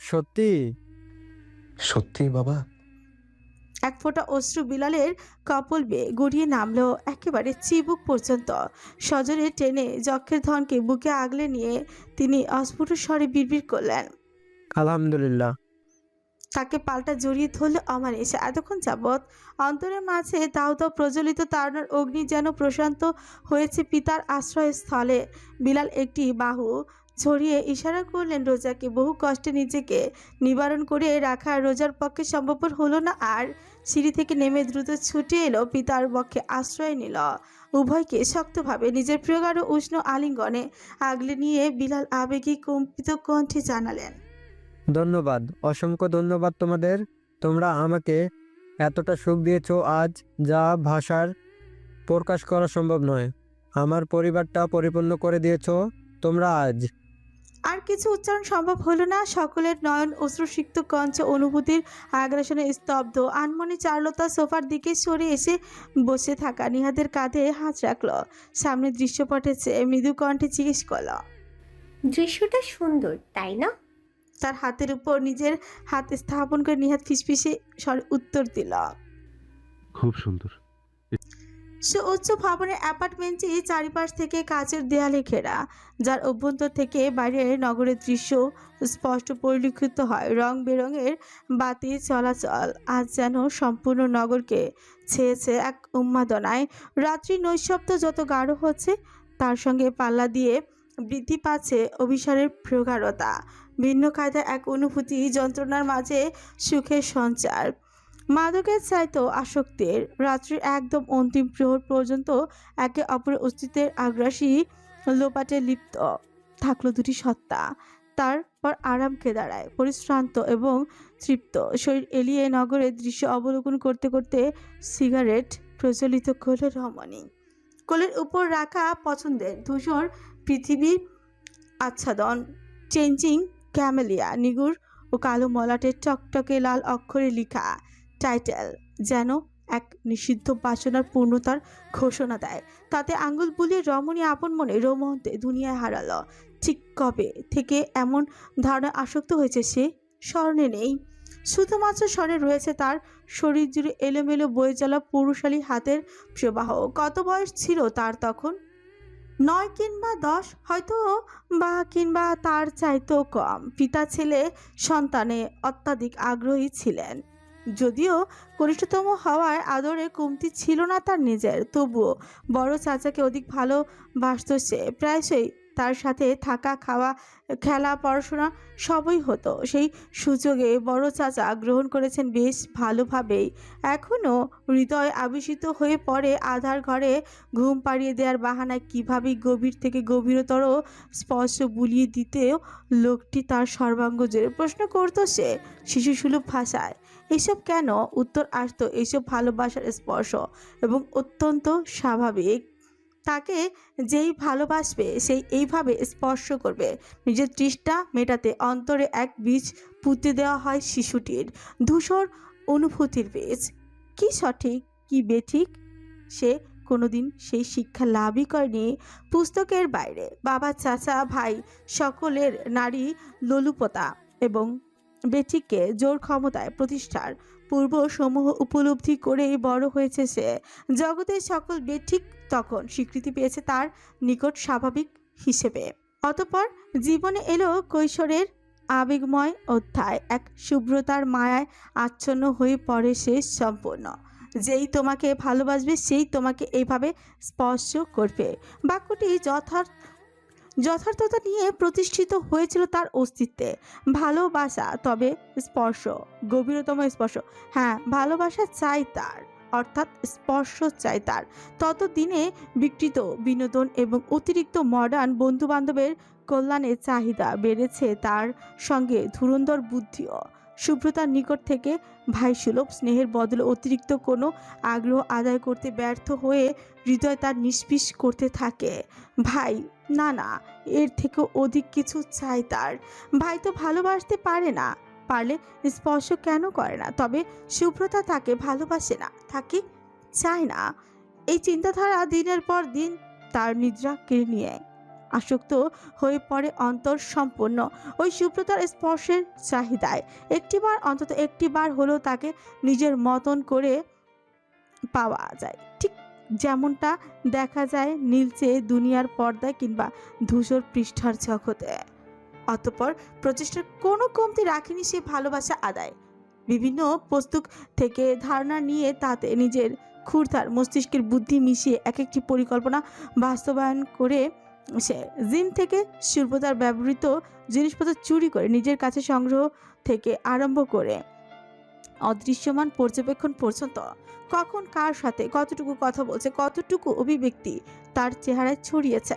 সত্যি? সত্যি বাবা। এক ফোঁটা অশ্রু বিলালের কপল বেয়ে গড়িয়ে নামলো একেবারে চিবুক পর্যন্ত। সজোরে টেনে যক্ষের ধনকে বুকে আগলে নিয়ে তিনি অস্ফুট স্বরে বিড়বিড় করলেন। আলহামদুলিল্লাহ। তাকে পাল্টা জড়িয়ে ধরল অমানিসা। এতক্ষণ যাবৎ অন্তরের মাঝে দাও দাও প্রজ্বলিত তাড়নার অগ্নি যেন প্রশান্ত হয়েছে পিতার আশ্রয়স্থলে। বিলাল একটি বাহু ছড়িয়ে ইশারা করলেন রোজাকে। বহু কষ্টে নিজেকে নিবারণ করে রাখা রোজার পক্ষে সম্ভবপর হলো না আর। সিঁড়ি থেকে নেমে দ্রুত ছুটে এলো পিতার বক্ষে আশ্রয় নিল। উভয়কে শক্তভাবে নিজের প্রিয়গাঢ় উষ্ণ আলিঙ্গনে আগলে নিয়ে বিলাল আবেগী কম্পিত কণ্ঠে জানালেন, ধন্যবাদ, অসংখ্য ধন্যবাদ তোমাদের। তোমরা আমাকে এতটা সুখ দিয়েছো আজ, যা ভাষার প্রকাশ করা সম্ভব নয়। আমার পরিবারটা পরিপূর্ণ করে দিয়েছো তোমরা আজ। আর কিছু উচ্চারণ সম্ভব হলো না। সকলের নয়ন অশ্রুসিক্ত কঞ্চ অনুভূতির আগ্রাসনে স্তব্ধ। আনমনে চারুলতা সোফার দিকে সরে এসে বসে থাকা নিহাদের কাঁধে হাত রাখল। সামনে দৃশ্যপটে চেয়ে মৃদু কণ্ঠে জিজ্ঞেস করল, দৃশ্যটা সুন্দর, তাই না? তার হাতের উপর নিজের হাত স্থাপন করে নিহাত ফিসফিসে স্বরে উত্তর দিল। খুব সুন্দর। সুউচ্চ ভবনের অ্যাপার্টমেন্টটি চারিপাশ থেকে কাচের দেয়ালে ঘেরা, যার অভ্যন্তর থেকে বাইরের নগরের দৃশ্য স্পষ্ট পরিলক্ষিত হয়। রং বেরঙের বাতি চলাচল আজ যেন সম্পূর্ণ নগরকে ছেয়েছে এক উন্মাদনায়। রাত্রি নৈশব্দ যত গাঢ় হচ্ছে, তার সঙ্গে পাল্লা দিয়ে বৃদ্ধি পাচ্ছে অভিসারের প্রগাঢ়তা। ভিন্ন কায়দায় এক অনুভূতি, যন্ত্রণার মাঝে সুখের সঞ্চার। মাদকের চাইতেও আসক্তির। রাত্রির একদম অন্তিম প্রহর পর্যন্ত একে অপরের অস্তিত্বের আগ্রাসী লোপাটে লিপ্ত থাকলো দুটি সত্তা। তারপর আরামকে দাঁড়ায় পরিশ্রান্ত এবং তৃপ্ত শরীর এলিয়ে নগরের দৃশ্য অবলোকন করতে করতে সিগারেট প্রজ্বলিত করল রমণী। কোলের উপর রাখা পছন্দের ধূসর পৃথিবী আচ্ছাদন, চেঞ্জিং ক্যামেলিয়া, নিগুর ও কালো মলাটের টকটকে লাল অক্ষরে লেখা টাইটেল যেন এক নিষিদ্ধ বাসনার পূর্ণতার ঘোষণা দেয়। তাতে আঙ্গুল বুলিয়ে রমণী আপন মনে রোমন্তে দুনিয়ায় হারালো। ঠিক কবে থেকে এমন ধারণা আসক্ত হয়েছে সে স্মরণে নেই। শুধুমাত্র স্মরণে রয়েছে তার শরীর জুড়ে এলোমেলো বয়ে চলা পুরুষালী হাতের প্রবাহ। কত বয়স ছিল তার তখন? 9 কিংবা 10, হয়তো বা কিংবা তার চাইতেও কম। পিতা ছেলে সন্তানে অত্যাধিক আগ্রহী ছিলেন। যদিও কনিষ্ঠতম হওয়ার আদরে কমতি ছিল না তার নিজের, তবুও বড় চাচাকে অধিক ভালোবাসত সে। প্রায়শই তার সাথে থাকা, খাওয়া, খেলা, পড়াশোনা সবই হতো। সেই সুযোগে বড় চাচা গ্রহণ করেছেন বেশ ভালোভাবেই। এখনও হৃদয় আবেশিত হয়ে পড়ে আধার ঘরে ঘুম পাড়িয়ে দেওয়ার বাহানায় কীভাবেই গভীর থেকে গভীরতর স্পর্শ বুলিয়ে দিতেও লোকটি তার সর্বাঙ্গ জুড়ে। প্রশ্ন করতো সে শিশুসুলভ ভাষায়, এসব কেন? উত্তর আসতো, এইসব ভালোবাসার স্পর্শ এবং অত্যন্ত স্বাভাবিক। তাকে যেই ভালোবাসবে সেই এইভাবে স্পর্শ করবে। নিজের তৃষ্ণা মেটাতে অন্তরে এক বীজ পুঁতে দেওয়া হয় শিশুটির, ধূসর অনুভূতির বীজ। কি সঠিক কি বেঠিক সে কোনোদিন সেই শিক্ষা লাভই করেনি পুস্তকের বাইরে। বাবা, চাচা, ভাই সকলের নারী লোলুপতা এবং বেঠিককে জোর ক্ষমতায় প্রতিষ্ঠার পূর্ব সমূহ উপলব্ধি করেই বড় হয়েছে সে। জগতের সকল বেঠিক তখন স্বীকৃতি পেয়েছে তার নিকট স্বাভাবিক হিসেবে। অতঃপর জীবনে এলো কৈশোরের আবেগময় অধ্যায়। এক শুভ্রতার মায়ায় আচ্ছন্ন হয়ে পড়ে সে সম্পূর্ণ। যেই তোমাকে ভালোবাসবে সেই তোমাকে এইভাবে স্পর্শ করবে। বাক্যটি যথার্থতা নিয়ে প্রতিষ্ঠিত হয়েছিল তার অস্তিত্বে। ভালোবাসা, তবে স্পর্শ, গভীরতম স্পর্শ। হ্যাঁ, ভালোবাসা চাই তার, অর্থাৎ স্পর্শ চাই তার। ততদিনে বিকৃত বিনোদন এবং অতিরিক্ত মডার্ন বন্ধুবান্ধবের কল্যাণে চাহিদা বেড়েছে, তার সঙ্গে ধুরন্ধর বুদ্ধিও। শুভ্রতার নিকট থেকে ভাইসুলভ স্নেহের বদলে অতিরিক্ত কোনো আগ্রহ আদায় করতে ব্যর্থ হয়ে হৃদয় তার নিষ্পিস করতে থাকে। ভাই, না না, এর থেকেও অধিক কিছু চাই তার। ভাই তো ভালোবাসতে পারে না, পারলে স্পর্শ কেন করে না? তবে শুভ্রতা তাকে ভালোবাসে না, তাকে চায় না। এই চিন্তাধারা দিনের পর দিন তার নিদ্রা কেড়ে নিয়ে আসক্ত হয়ে পড়ে অন্তর সম্পূর্ণ ওই শুভ্রতার স্পর্শের চাহিদায়। একটিবার, অন্তত একটিবার হলেও তাকে নিজের মতন করে পাওয়া যায়, ঠিক যেমনটা দেখা যায় নীলচে দুনিয়ার পর্দায় কিংবা ধূসর পৃষ্ঠার জগতে। অতঃপর প্রচেষ্টার কোনো কমতি রাখেনি সে ভালোবাসা আদায়। বিভিন্ন পুস্তক থেকে ধারণা নিয়ে তাতে নিজের ক্ষুরধার মস্তিষ্কের বুদ্ধি মিশিয়ে এক একটি পরিকল্পনা বাস্তবায়ন করে সে জিন থেকে শিল্পতার ব্যবহৃত জিনিসপত্র চুরি করে নিজের কাছে সংগ্রহ থেকে আরম্ভ করে অদৃশ্যমান পর্যবেক্ষণ পর্যন্ত কখন কার সাথে কতটুকু কথা বলছে, কতটুকু অভিব্যক্তি তার চেহারায় ছড়িয়েছে,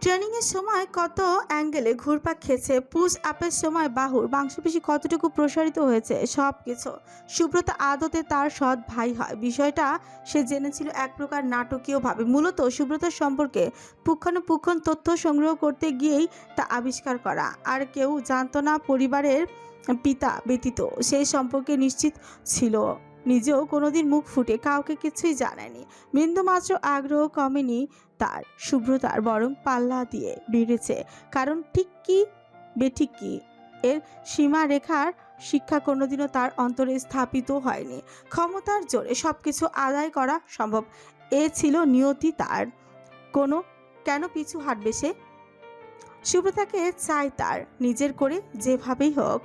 ট্রেনিংয়ের সময় কত অ্যাঙ্গেলে ঘুরপাক খেয়েছে, পুশ আপের সময় বাহুর মাংসপেশি কতটুকু প্রসারিত হয়েছে, সব কিছু। সুব্রত আদতে তার সৎ ভাই হয় বিষয়টা সে জেনেছিল এক প্রকার নাটকীয়ভাবে। মূলত সুব্রতার সম্পর্কে পুঙ্খানুপুঙ্খ তথ্য সংগ্রহ করতে গিয়েই তা আবিষ্কার করা। আর কেউ জানতো না, পরিবারের পিতা ব্যতীত সেই সম্পর্কে নিশ্চিত ছিল। নিজেও কোনোদিন মুখ ফুটে কাউকে কিছুই জানায়নি। বিন্দুমাত্র আগ্রহ কমেনি তার শুভ্রতার, বরং পাল্লা দিয়ে বেড়েছে। কারণ ঠিক কি বেঠিক কি এর সীমা রেখার শিক্ষা কোনোদিনও তার অন্তরে স্থাপিত হয়নি। ক্ষমতার জোরে সবকিছু আদায় করা সম্ভব, এ ছিল নিয়তি তার। কেন পিছু হাঁটবে সে? শুভ্রতাকে চাই তার নিজের করে, যেভাবেই হোক।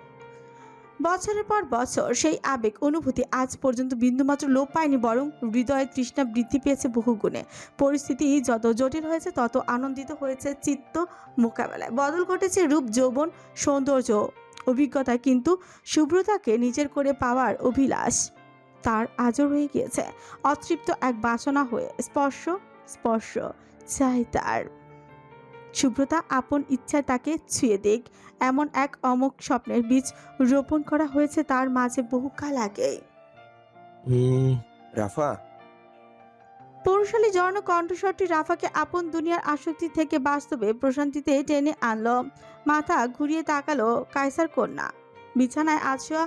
বছরের পর বছর সেই আবেগ অনুভূতি আজ পর্যন্ত বিন্দুমাত্র লোপ পায়নি, বরং হৃদয়ের তৃষ্ণা বৃদ্ধি পেয়েছে বহুগুণে। পরিস্থিতি যত জটিল হয়েছে তত আনন্দিত হয়েছে চিত্ত মোকাবেলায়। বদল ঘটেছে রূপ, যৌবন, সৌন্দর্য, অভিজ্ঞতা, কিন্তু শুভ্রতাকে নিজের করে পাওয়ার অভিলাষ তার আজও রয়ে গিয়েছে অতৃপ্ত এক বাসনা হয়ে। স্পর্শ চাই তার। শুভ্রতা আপন ইচ্ছায় তাকে ছুঁয়ে দিক, এমন এক অমোঘ স্বপ্নের বীজ রোপণ করা হয়েছে তার মাঝে বহুকাল আগে। রাফা, পৌরশালী জর্ণ কণ্ঠস্বরটি রাফাকে আপন দুনিয়ার আসক্তি থেকে বাস্তবে প্রশান্তিতে টেনে আনলো। মাথা ঘুরিয়ে তাকালো কায়সার কন্যা বিছানায় আছোয়া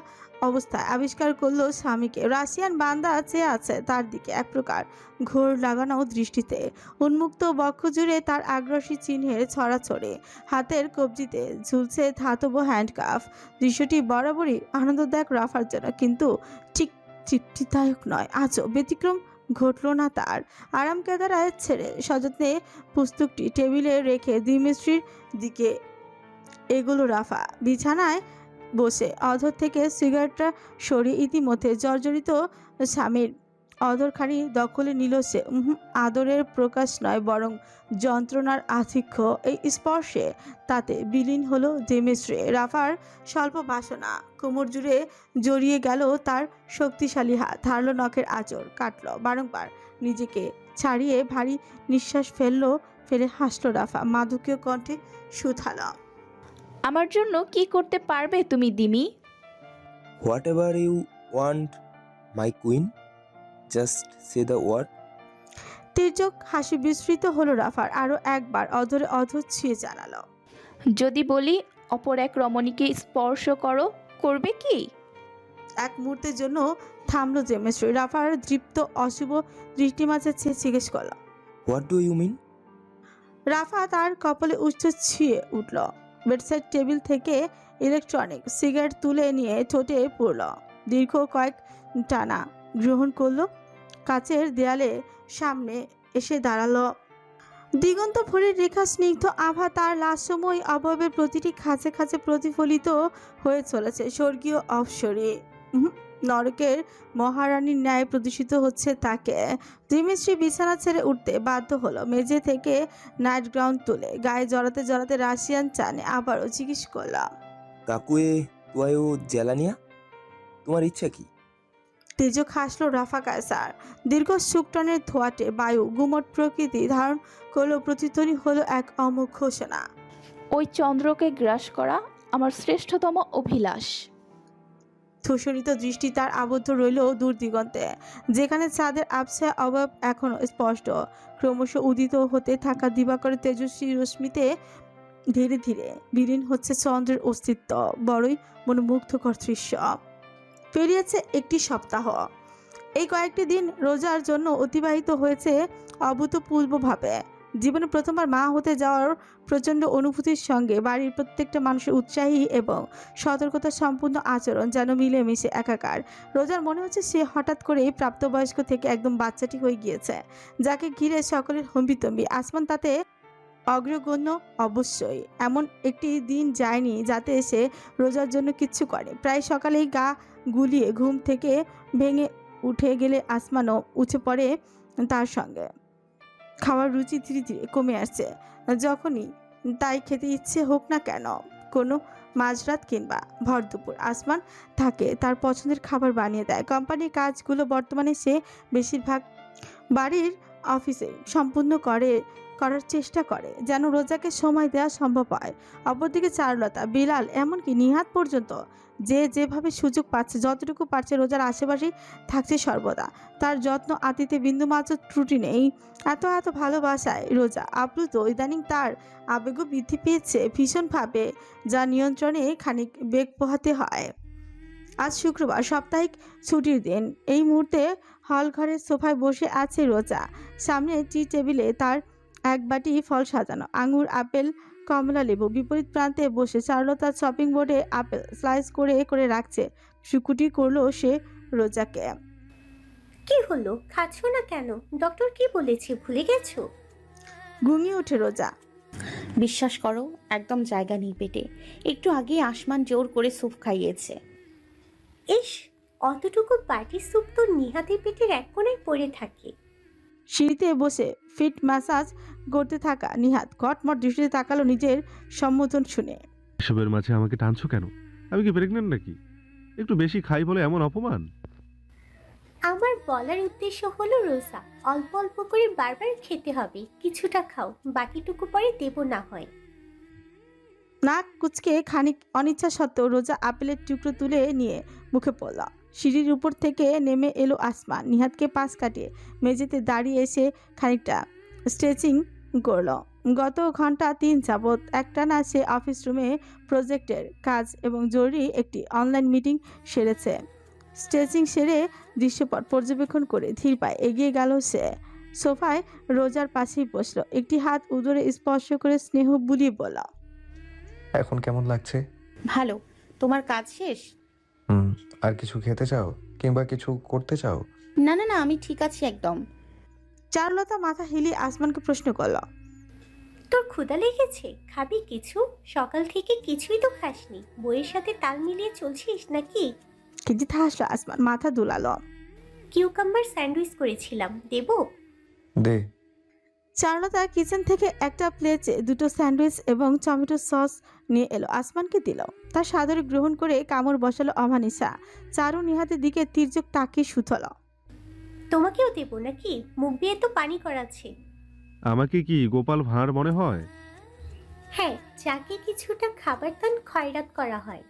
অবস্থায় আবিষ্কার করলো স্বামীকে। রাশিয়ান বান্দা চেয়ে আছে তার দিকে এক প্রকার ঘোর লাগানো দৃষ্টিতে। উন্মুক্ত বক্ষ জুড়ে তার আগ্রাসী চিহ্নের ছড়াছড়ি, হাতের কবজিতে ঝুলছে ধাতব হ্যান্ডকাফ। দৃশ্যটি বরাবরই আনন্দদায়ক রাফার জন্য, কিন্তু ঠিক তৃপ্তিদায়ক নয়। আজও ব্যতিক্রম ঘটল না তার। আরাম কেদারায় ছেড়ে সযত্নে পুস্তকটি টেবিলে রেখে দ্বিমিত্রির দিকে এগুলো রাফা। বিছানায় বসে অধর থেকে সিগারেটটা সরিয়ে ইতিমধ্যে জর্জরিত স্বামীর অধরখানি দখলে নিল সে। আদরের প্রকাশ নয়, বরং যন্ত্রণার আধিক্য। এই স্পর্শে তাতে বিলীন হলো দেমেশ্রে। রাফার স্বল্প বাসনা কোমর জুড়ে জড়িয়ে গেল তার শক্তিশালী হাত, ধারলো নখের আঁচড় কাটল বারংবার। নিজেকে ছাড়িয়ে ভারী নিঃশ্বাস ফেলে হাসলো রাফা মাদকীয় কণ্ঠে শুধালো, আমার জন্য কি করতে পারবে তুমি Dimi? Whatever you want my queen, just say the word. তির্যক হাসি বিস্মৃত হলো রাফার, আরো একবার অধরে অধর ছুঁয়ে জানালো। যদি বলি অপর এক রমণীকে স্পর্শ করো, করবে কি? এক মুহূর্তের জন্য থামলো জেমেশ্রী। রাফার দৃপ্ত অশুভ দৃষ্টি মাঝে জিজ্ঞেস করল। What do you mean? Rafa তার কপালে উচ্চ ছুঁয়ে উঠল। বেডসাইড টেবিল থেকে ইলেকট্রনিক সিগারেট তুলে নিয়ে ঠোঁটে পড়ল। দীর্ঘ কয়েক টানা গ্রহণ করলো। কাচের দেয়ালে সামনে এসে দাঁড়ালো। দিগন্ত ভরে রেখা স্নিগ্ধ আভা তার লাস্যময় অবয়বের প্রতিটি খাঁচে খাঁচে প্রতিফলিত হয়ে চলেছে। স্বর্গীয় অপসরে নরকের মহারানীর ন্যায় প্রদর্শিত হচ্ছে তাকে। দিমিশ্রী বিছানা ছেড়ে উঠতে বাধ্য হলো। মেঝে থেকে নাইট গ্রাউন্ড তুলে গায়ে জড়াতে জড়াতে রাশিয়ান চানে আবারও জিজ্ঞেস করলাম। কাকুয়ে তুয়ায়ু জ্বালানিয়া, তোমার ইচ্ছা কি? তেজক হাসলো রাফা কায়সার। দীর্ঘ সুকটনের ধোয়াটে বায়ু গুমট প্রকৃতি ধারণ করলো। প্রতিধ্বনি হলো এক অমোঘ ঘোষণা। ওই চন্দ্রকে গ্রাস করা আমার শ্রেষ্ঠতম অভিলাষ। ধূসরিত দৃষ্টি তার আবদ্ধ রইল দূর দিগন্তে, যেখানে চাঁদের আবছা অভাব এখনো স্পষ্ট। ক্রমশ উদিত হতে থাকা দিবাকরের তেজস্বী রশ্মিতে ধীরে ধীরে বিলীন হচ্ছে চন্দ্রের অস্তিত্ব। বড়ই মনোমুগ্ধকর দৃশ্য। পেরিয়েছে একটি সপ্তাহ। এই কয়েকটি দিন রোজার জন্য অতিবাহিত হয়েছে অভূতপূর্বভাবে। জীবনে প্রথমবার মা হতে যাওয়ার প্রচণ্ড অনুভূতির সঙ্গে বাড়ির প্রত্যেকটা মানুষের উৎসাহী এবং সতর্কতা সম্পূর্ণ আচরণ যেন মিলেমিশে একাকার। রোজার মনে হচ্ছে সে হঠাৎ করেই প্রাপ্তবয়স্ক থেকে একদম বাচ্চাটি হয়ে গিয়েছে, যাকে ঘিরে সকলের হম্বিতম্বি। আসমান তাতে অগ্রগণ্য অবশ্যই। এমন একটি দিন যায়নি যাতে সে রোজার জন্য কিচ্ছু করে। প্রায় সকালেই গা গুলিয়ে ঘুম থেকে ভেঙে উঠে গেলে আসমানও উঠে পড়ে তার সঙ্গে। খাওয়ার রুচি ধীরে ধীরে কমে আসছে। যখনই তাই খেতে ইচ্ছে হোক না কেন, কোনো মাঝরাত কিংবা ভর দুপুর, আসমান থাকে তার পছন্দের খাবার বানিয়ে দেয়। কোম্পানির কাজগুলো বর্তমানে সে বেশিরভাগ বাড়ির অফিসে সম্পূর্ণ করার চেষ্টা করে, যেন রোজাকে সময় দেওয়া সম্ভব হয়। অপরদিকে চারুলতা, বিলাল, এমনকি নিহাত পর্যন্ত যে যেভাবে সুযোগ পাচ্ছে, যতটুকু পারছে রোজার আশেপাশেই থাকছে সর্বদা। তার যত্ন আতিতে বিন্দুমাত্র ত্রুটি নেই। এত এত ভালোবাসায় রোজা আপ্লুত। ইদানিং তার আবেগও বৃদ্ধি পেয়েছে ভীষণভাবে, যা নিয়ন্ত্রণে খানিক বেগ পোহাতে হয়। আজ শুক্রবার, সাপ্তাহিক ছুটির দিন। এই মুহূর্তে হল ঘরের সোফায় বসে আছে রোজা। সামনে টি টেবিলে তার এক বাটি ফল সাজানো, আঙুর, আপেল, কমলা লেবু। বিপরীত প্রান্তে বসে চারুলতার শপিং বোর্ডে আপেল স্লাইস করে করে রাখছে। শুকুটি করলো সে রোজাকে। কি হলো, খাচ্ছ না কেন? ডক্টর কি বলেছে ভুলে গেছো? ঘুমিয়ে ওঠে রোজা। বিশ্বাস করো, একদম জায়গা নেই পেটে। একটু আগে আসমান জোর করে স্যুপ খাইয়েছে। ইস, অতটুকু বাটি স্যুপ তো নিহাতের পেটের এক কোণায় পড়ে থাকে। সিঁড়িতে বসে ফিট ম্যাসাজ করতে থাকা নিহাত ঘটমট দৃষ্টিতে তাকালো নিজের সম্বোধন শুনে। এসবের মাঝে আমাকে টানছো কেন? আমি কি প্রেগনেন্ট নাকি? একটু বেশি খাই বলে এমন অপমান? আমার বলার উদ্দেশ্য হলো রোজা, অল্প অল্প করে বারবার খেতে হবে। কিছুটা খাও, বাকিটুকু পরে দেব না হয়। নাক কুচকে খানিক অনিচ্ছা সত্ত্বেও রোজা আপেলের টুকরো তুলে নিয়ে মুখে পড়ল। সিঁড়ির উপর থেকে নেমে এলো আসমান। নিহাতকে পাশ কাটিয়ে মেঝেতে দাঁড়িয়ে এসে খানিকটা স্ট্রেচিং করল। গত ঘন্টা 3 যাবৎ একটানা সে অফিস রুমে প্রজেক্টের কাজ এবং জরুরি একটি অনলাইন মিটিং সেরেছে। স্ট্রেচিং সেরে দৃশ্যপট পর্যবেক্ষণ করে ধীর পায়ে এগিয়ে গেল সে। সোফায় রোজার পাশেই বসলো। একটি হাত উদরে স্পর্শ করে স্নেহ বুলিয়ে বলল, এখন কেমন লাগছে? ভালো। তোমার কাজ শেষ? আর কিছু খেতে চাও কিংবা কিছু করতে চাও? না না না, আমি ঠিক আছি একদম। চারুলতা মাথা হিলিয়ে আসমানকে প্রশ্ন করল, তোর ক্ষুধা লেগেছে? খাবি কিছু? সকাল থেকে কিছুই তো খাসনি। বইয়ের সাথে তাল মিলিয়ে চলছিস নাকি? কিন্তু হাসলো আসমান, মাথা দুলালো। কিউকাম্বার স্যান্ডউইচ করেছিলাম, দেবো? দে। চারুলতা কিচেন থেকে একটা প্লেটে 2টো স্যান্ডউইচ এবং টমেটো সস নিয়ে এলো, আসমানকে দিল। তার সাদরে গ্রহণ করে কামড় বসালো অমানিসা। চারু নিহাতের দিকে তির্যক তাকিয়ে শুথল। তোমাকেও দেবো নাকি? মুখ দিয়ে তো পানি করাচ্ছে। আমাকে কি গোপাল ভাঁড় মনে হয়? হ্যাঁ, যাকে কিছুটা খাবার দান খয়রাত করা হয়।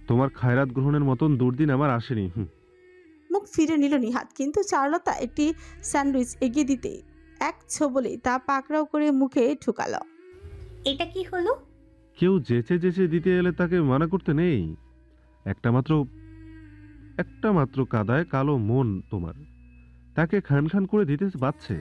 তোমার খায়রাত গ্রহণের মতন দুর্দিন আমার আসেনি। মুখ ফিরে নিল নিহাত, কিন্তু চারুলতা একটি স্যান্ডউইচ এগিয়ে দিতে এক ছোবলেই তা পাকড়াও করে মুখে ঢুকালো। এটা কি হলো? কেউ যেচে যেচে দিতে এলে তাকে মানা করতে নেই। একটা মাত্র কাদায় কালো মন তোমার, তাকে খান খান করে দিতে বাচ্ছে।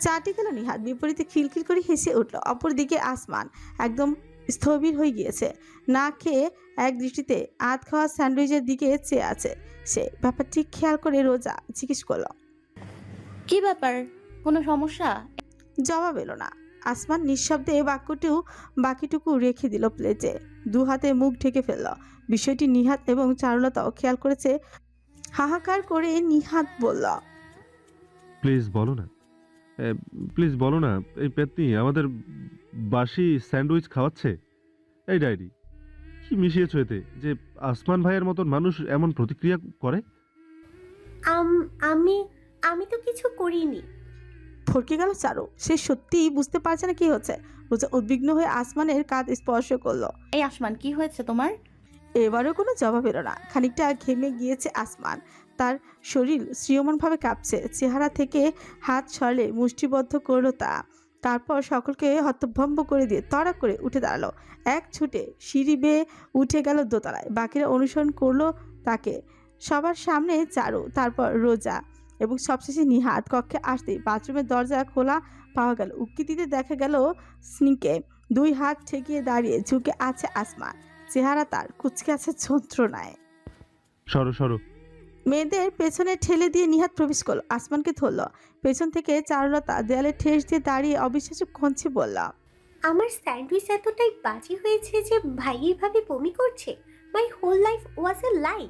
চাটি গেল নিহাত, বিপরীতে খিলখিল করে হেসে উঠল। অপরদিকে আসমান একদম স্থবির হয়ে গিয়েছে, না খেয়ে এক দৃষ্টিতে আধ খাওয়া স্যান্ডউইচের দিকে চেয়ে আছে সে। ব্যাপারটি খেয়াল করে রোজা জিজ্ঞেস করলো। কি ব্যাপার, কোনো সমস্যা? জবাব এলো না। আসমান নিঃশব্দে বাকিটুকু রেখে দিল প্লেটে, দু হাতে মুখ ঢেকে ফেলল। বিষয়টি নিহাত এবং চারুলতাও খেয়াল করেছে। হাহাকার করে নিহাত বলল, প্লিজ বলো না, এই পেতনি আমাদের বাসি স্যান্ডউইচ খাওয়াচ্ছে। এই ডায়েরি, কি মিশিয়েছো এতে যে আসমান ভাইয়ের মতন মানুষ এমন প্রতিক্রিয়া করে? আমি আমি তো কিছু করিনি। ফরকে গেল চারু। সে সত্যিই বুঝতে পারছে না কি হচ্ছে। রোজা উদ্বিগ্ন হয়ে আসমানের কাঁধ স্পর্শ করলো। এই আসমান, কি হয়েছে তোমার? এবারও কোনো জবাব এলো না। খানিকটা ঘেমে গিয়েছে আসমান, তার শরীর স্ত্রীয়মনভাবে কাঁপছে। চেহারা থেকে হাত সরলে মুষ্টিবদ্ধ করলো তা। তারপর সকলকে হতভম্ব করে দিয়ে তড়া করে উঠে দাঁড়ালো। এক ছুটে সিঁড়ি বেয়ে উঠে গেল দোতলায়। বাকিরা অনুসরণ করলো তাকে। সবার সামনে চারু, তারপর রোজা এবং সবশেষে নিহাত। কক্ষে আসতেই বাথরুমের দরজা খোলা পাওয়া গেল। উক্কি দিতে দেখা গেল স্নিকে দুই হাত ঠেকিয়ে দাঁড়িয়ে ঝুঁকে আছে আসমান। চেহারা তার কুচকে আছে যন্ত্রণায়। সরো। মেয়েদের পেছনে ঠেলে দিয়ে নিহাত প্রবেশ করলো। আসমানকে ধরল পেছন থেকে। চারুলতা দেয়ালে ঠেস দিয়ে দাঁড়িয়ে অবিশ্বাস্য কঞ্চে বলল, আমার স্যান্ডউইচ এতটাই বাজে হয়েছে যে ভাই এইভাবে বমি করছে। মাই হোল লাইফ ওয়াজ এ লাই।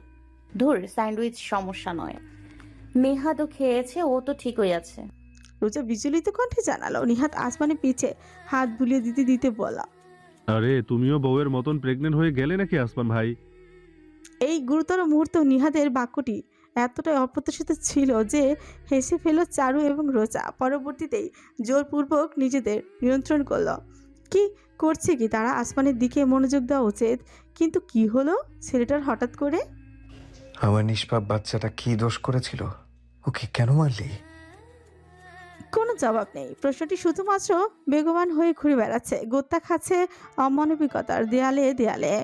ধুর, স্যান্ডউইচ সমস্যা নয়, মেহাদও খেয়েছে, ও তো ঠিকই আছে। রোজা বিচলিত কণ্ঠে জানালো। নিহাত আসমানের পিছে হাত বুলিয়ে দিতে বলল, আরে তুমিও বউয়ের মতন প্রেগনেন্ট হয়ে গেলে নাকি আসমান ভাই? এই গুরুতর মুহূর্তে নিহাতের বাক্যটি এতটাই অপ্রত্যাশিত ছিল যে হেসে ফেল চারু এবং রোজা। পরবর্তীতেই জোরপূর্বক নিজেদের নিয়ন্ত্রণ করলো। কি করছে কি তারা? আসমানের দিকে মনোযোগ দেওয়া উচিত, কিন্তু কি হলো ছেলেটার হঠাৎ করে? আমার নিষ্পাপ বাচ্চাটা কি দোষ করেছিল? ওকে কেন মারলি? কোনো জবাব নেই। প্রশ্নটি শুধুমাত্র বেগবান হয়ে ঘুরে বেড়াচ্ছে, গোত্তা খাচ্ছে অমানবিকতার দেয়ালে।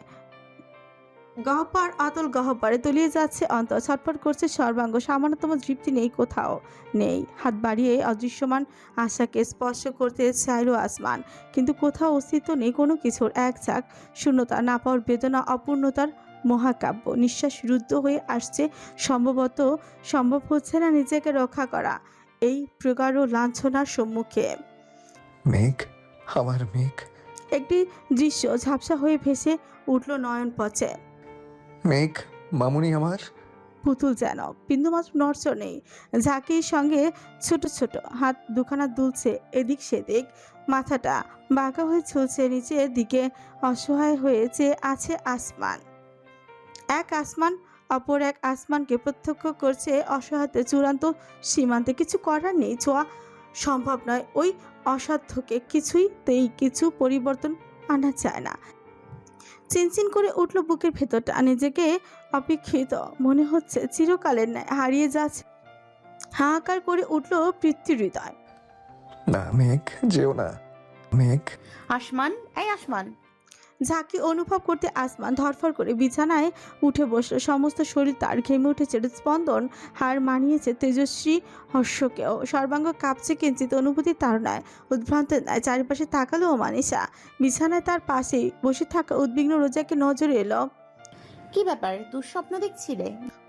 গহ্বর অতল গহ্বরে তলিয়ে যাচ্ছে অন্তর, ছটফট করছে সর্বাঙ্গ। সামান্যতম তৃপ্তি নেই, কোথাও নেই। হাত বাড়িয়ে অদৃশ্যমান আশাকে স্পর্শ করতে চাইল আসমান, কিন্তু কোথাও অস্তিত্ব নেই কোনো কিছুর। এক ঝাঁক শূন্যতা, না পাওয়ার বেদনা, অপূর্ণতার মহাকাব্য। নিঃশ্বাস রুদ্ধ হয়ে আসছে। সম্ভব হচ্ছে না নিজেকে রক্ষা করা এই প্রগাঢ় লাঞ্ছনার সম্মুখে। মেঘ, আমার মেঘ, একটি দৃশ্য ঝাপসা হয়ে ভেসে উঠল নয়ন পথে। মেঘ, মামুনি আমার। পুতুল যেন, বিন্দুমাত্র নড়চড় নেই। ঝাঁকির সঙ্গে ছোট ছোট হাত দুখানা দুলছে এদিক সেদিক। মাথাটা বাঁকা হয়ে ঝুলছে নিচের দিকে। অসহায় হয়ে চেয়ে আছে আসমান। এক আসমান অপর এক আসমানকে প্রত্যক্ষ করছে অসহায়তে চূড়ান্ত সীমান্তে। কিছু করার নেই, ছোঁয়া সম্ভব নয় ওই অসাধ্যকে। কিছু পরিবর্তন আনা যায় না। চিনচিন করে উঠল বুকের ভেতরটা। নিজেকে অপেক্ষিত মনে হচ্ছে, চিরকালের ন্যায় হারিয়ে যাচ্ছে। হাহাকার করে উঠল পৃথ্বী হৃদয়। না মেঘ, যেও না মেঘ। আসমান, এই আসমান। ঝাঁকি অনুভব করতে আসমান ধরফর করে বিছানায় উঠে বসলো। সমস্ত শরীর তার ঘেমে উঠেছে। স্পন্দন হার মানিয়েছে তেজস্বী হর্ষকেও। সর্বাঙ্গ কাঁপছে, কিঞ্চিত অনুভূতি তার নয়, উদ্ভ্রান্ত নয়। চারিপাশে তাকালো মানিসা। বিছানায় তার পাশেই বসে থাকা উদ্বিগ্ন রোজাকে নজরে এলো। কি ব্যাপার, দুঃস্বপ্ন দেখছিলে?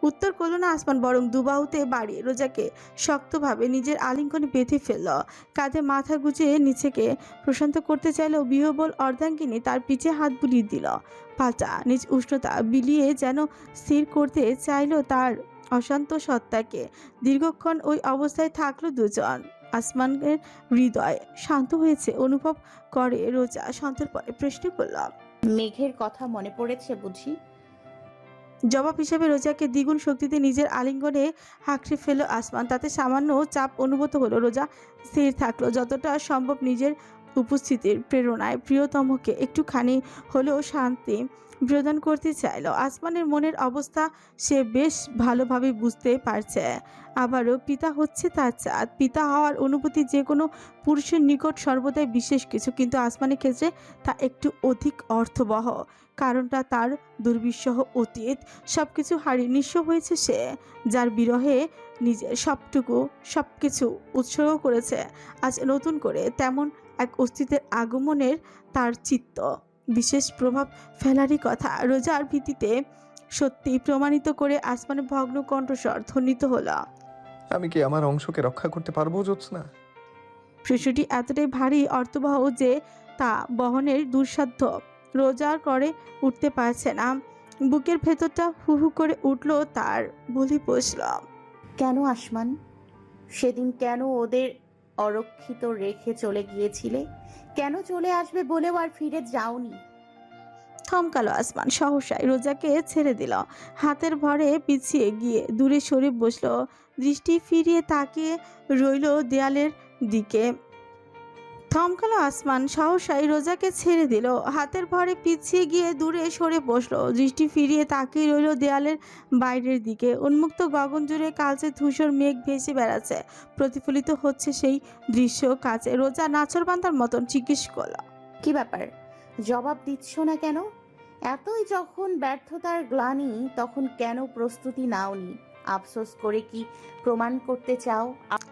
উত্তর করল না আসমান, বরং দুবাহুতে বাড়িয়ে রোজাকে শক্তভাবে নিজের আলিঙ্গনে বেঁধে ফেলল। কাঁধে মাথা গুজিয়ে নিচেকে প্রশান্ত করতে চাইলেও বিহবল অর্ধাঙ্গিনী তার পিঠে হাত বুলিয়ে দিল। পাল্টা নিজ উষ্ণতা বিলিয়ে যেন স্থির করতে চাইল তার অশান্ত সত্তাকে। দীর্ঘক্ষণ ওই অবস্থায় থাকলো দুজন। আসমানের হৃদয় শান্ত হয়েছে অনুভব করে রোজা। শান্তর পরে প্রশ্ন করল, মেঘের কথা মনে পড়েছে বুঝি? জবাব হিসেবে রোজাকে দ্বিগুণ শক্তিতে নিজের আলিঙ্গনে হাঁকড়ে ফেলো আসমান। তাতে সামান্য চাপ অনুভূত হলো। রোজা স্থির থাকলো, যতটা সম্ভব নিজের উপস্থিতির প্রেরণায় প্রিয়তমকে একটুখানি হলেও শান্তি প্রদান করতে চাইল। আসমানের মনের অবস্থা সে বেশ ভালোভাবে বুঝতে পারছে। আবারও পিতা হচ্ছে তার চাঁদ। পিতা হওয়ার অনুভূতি যে কোনো পুরুষের নিকট সর্বদাই বিশেষ কিছু, কিন্তু আসমানের ক্ষেত্রে তা একটু অধিক অর্থবহ। কারণটা তার দুর্বিষহ অতীত। সবকিছু হারিয়ে নিঃস্ব হয়েছে সে, যার বিরহে নিজের সবকিছু উৎসর্গ করেছে। আজ নতুন করে তেমন এক অস্তিত্বের আগমনের তার চিত্ত বিশেষ প্রভাব ফেলারই কথা। রোজার ভিত্তিতে সত্যি প্রমাণিত করে আসমানের ভগ্ন কণ্ঠস্বর ধ্বনিত হলো। আমি কি আমার অংশকে রক্ষা করতে পারবো জ্যোৎস্না? প্রশ্নটি এতটাই ভারী অর্থবহ যে তা বহনের দুঃসাধ্য। রোজার করে উঠতে পারছে না। বুকের ভেতরটা হু হু করে উঠল তার। বলি বসল, কেন আসমান? সেদিন কেন ওদের অরক্ষিত রেখে চলে গিয়েছিলে? কেন চলে আসবে বলেও আর ফিরে যাওনি? থমকালো আসমান। সহসাই রোজাকে ছেড়ে দিল। হাতের ভরে পিছিয়ে গিয়ে দূরে সরে বসল। দৃষ্টি ফিরিয়ে তাকিয়ে রইল দেয়ালের দিকে। থমকালো আসমান। সহসাই রোজাকে ছেড়ে দিল। হাতের ভরে পিছিয়ে গিয়ে দূরে সরে বসল। দৃষ্টি ফিরিয়ে তাকিয়ে রইল দেয়ালের বাইরের দিকে। উন্মুক্ত গগন জুড়ে কালচে ধূসর মেঘ ভেসে বেড়াচ্ছে। প্রতিফলিত হচ্ছে সেই দৃশ্য কাছে। রোজা নাছোড়বান্দার মতন জিজ্ঞেস করল, কি ব্যাপার? জবাব দিচ্ছ না কেন? এতই যখন ব্যর্থতার গ্লানি, তখন কেন প্রস্তুতি নাওনি? আফসোস করে কি প্রমাণ করতে চাও?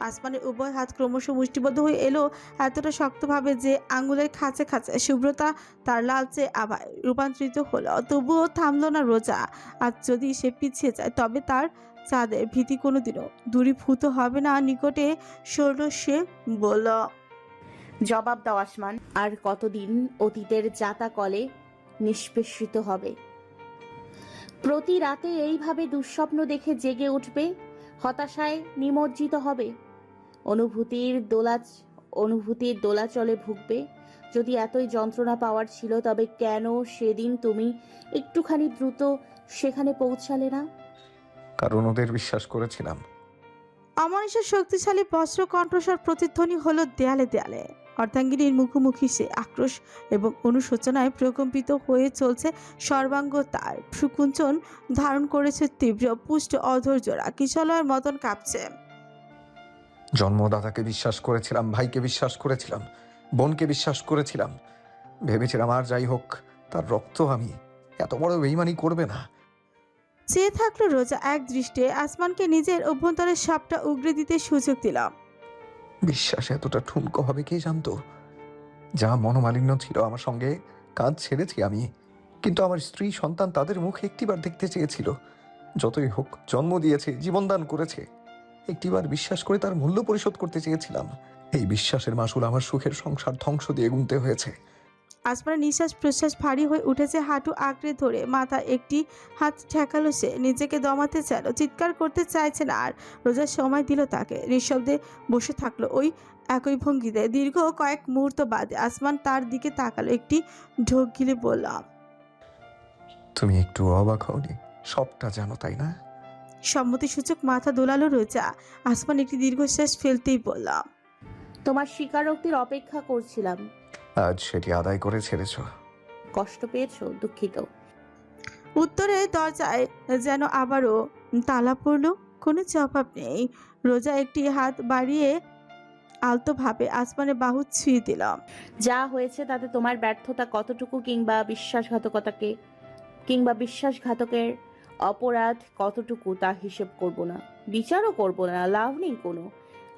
আসমানের উভয় হাত ক্রমশ মুষ্টিবদ্ধ হয়ে এলো এতটা শক্তভাবে যে আঙুলের খাঁচে খাঁচে শুভ্রতা তার লালচে আভায় রূপান্তরিত হলো। তবুও থামলো না রোজা। আজ যদি সে পিছিয়ে যায় তবে তার চাঁদের ভীতি কোনোদিনও দূরীভূত হবে না। নিকটে সরল সে বলল, জবাব দাও আসমান। আর কতদিন অতীতের জাতা কলে নিষ্পেষিত হবে? প্রতি রাতে এইভাবে দুঃস্বপ্ন দেখে জেগে উঠবে, হতাশায় নিমজ্জিত হবে, অনুভূতির দোলাচলে ভুগবে। যদি এতই যন্ত্রণা পাওয়ার ছিল তবে কেন সেদিন তুমি একটুখানি দ্রুত সেখানে পৌঁছালে না? কারণ ওদের বিশ্বাস করেছিলাম। অমানুষের শক্তিশালী বজ্র কণ্ঠস্বর প্রতিধ্বনি হলো দেয়ালে দেয়ালে। অর্ধাঙ্গিনীর মুখোমুখি সে আক্রোশ এবং অনুশোচনায় প্রকম্পিত হয়ে চলছে সর্বাঙ্গ। তার সুকুঞ্চন ধারণ করেছে তীব্র পুষ্ট অধৈর্যরা, কিশলয়ের মতন কাঁপছে। জন্মদাতাকে বিশ্বাস করেছিলাম, ভাইকে বিশ্বাস করেছিলাম, বোনকে বিশ্বাস করেছিলাম। ভেবেছিলাম আর যাই হোক তার রক্ত আমি এত বড় বেইমানি করবে না। চেয়ে থাকলো রোজা এক দৃষ্টে। আসমানকে নিজের অভ্যন্তরের সবটা উগরে দিতে সুযোগ দিলাম। বিশ্বাস এতটা ঠুনকো হবে কে জানতো? যা মনোমালিন্য ছিল আমার সঙ্গে, কাজ ছেড়েছি আমি, কিন্তু আমার স্ত্রী সন্তান তাদের মুখ একটিবার দেখতে চেয়েছিল। যতই হোক জন্ম দিয়েছে, জীবনদান করেছে, একটিবার বিশ্বাস করে তার মূল্য পরিশোধ করতে চেয়েছিলাম। এই বিশ্বাসের মাসুল আমার সুখের সংসার ধ্বংস দিয়ে গুনতে হয়েছে। আসমানের নিঃশ্বাস প্রশ্বাস ভারী হয়ে উঠেছে। হাঁটু আঁকড়ে ধরে মাথা একটি হাত ঠেকালো সে। নিজেকে দমাতে চাইল, চিৎকার করতে চাইছে না আর। রোজার সময় দিল তাকে। নিঃশব্দে বসে থাকলো ওই একই ভঙ্গিতে। দীর্ঘ কয়েক মুহূর্ত বাদে আসমান তার দিকে তাকালো। একটি ঢোক গিলে বললাম, তুমি একটু অবাক হওনি? সবটা জানো তাই না? সম্মতিসূচক মাথা দোলালো রোজা। আসমান একটি দীর্ঘশ্বাস ফেলতেই বললাম, তোমার স্বীকারোক্তির অপেক্ষা করছিলাম। আজ সেটি আদায় করে ছেড়েছ। কষ্ট পেয়েছো? দুঃখিত। উত্তরে দরজায় যেন আবারও তালা পড়ল। কোনো জবাব নেই। রোজা একটি হাত বাড়িয়ে আলতোভাবে আসমানের বাহু ছুঁয়ে দিলাম। যা হয়েছে তাতে তোমার ব্যর্থতা কতটুকু, কিংবা বিশ্বাসঘাতকের অপরাধ কতটুকু তা হিসেব করব না, বিচারও করব না, লাভ নেই কোনো।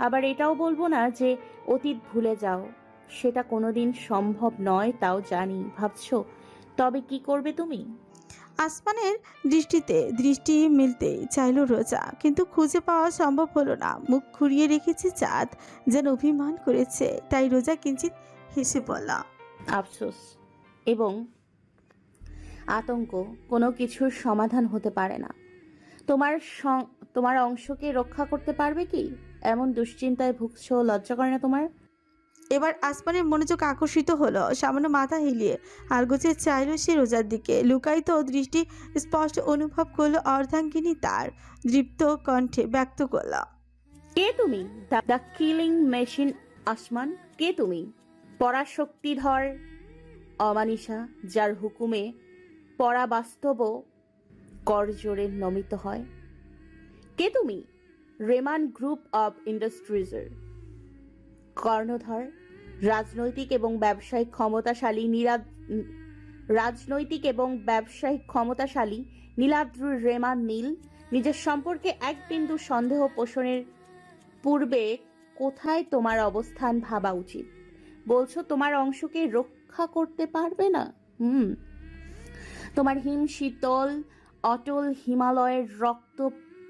আবার এটাও বলবো না যে অতীত ভুলে যাও, সেটা কোনোদিন সম্ভব নয়, তাও জানি। ভাবছো তবে কি করবে তুমি? আসমানের দৃষ্টি মিলতে চাইল রোজা, কিন্তু খুঁজে পাওয়া সম্ভব হলো না। মুখ ঘুরিয়ে রেখেছে চাঁদ, যেন অভিমান করেছে। তাই রোজা কিঞ্চিত হেসে বলা, আফসোস এবং আতঙ্ক কোনো কিছুর সমাধান হতে পারে না। তোমার অংশকে রক্ষা করতে পারবে কি? এমন দুশ্চিন্তায় ভুগছো, লজ্জা করে না তোমার? এবার আসমানের মনোযোগ আকর্ষিত হলো। সামান্য মাথা হিলিয়ে আলগোছে চাইল সে রোজার দিকে। লুকায়িত দৃষ্টি স্পষ্ট অনুভব করলো অর্ধাঙ্গিনী তার। দৃপ্ত কণ্ঠে ব্যক্ত করল, কে তুমি? দ্য কিলিং মেশিন আসমান, কে তুমি? পরাশক্তিধর অমানিসা, যার হুকুমে পরা বাস্তব করজোরে নমিত হয়। কে তুমি? রেমান গ্রুপ অব ইন্ডাস্ট্রিজের কর্ণধর, রাজনৈতিক এবং ব্যবসায়িক ক্ষমতাশালী নীলাদ্রুর রেমান নীল নিজের সম্পর্কে এক বিন্দু সন্দেহ পোষণের পূর্বে কোথায় তোমার অবস্থান ভাবা উচিত? বলছো তোমার অংশকে রক্ষা করতে পারবে না? তোমার হিম শীতল অটল হিমালয়ের রক্ত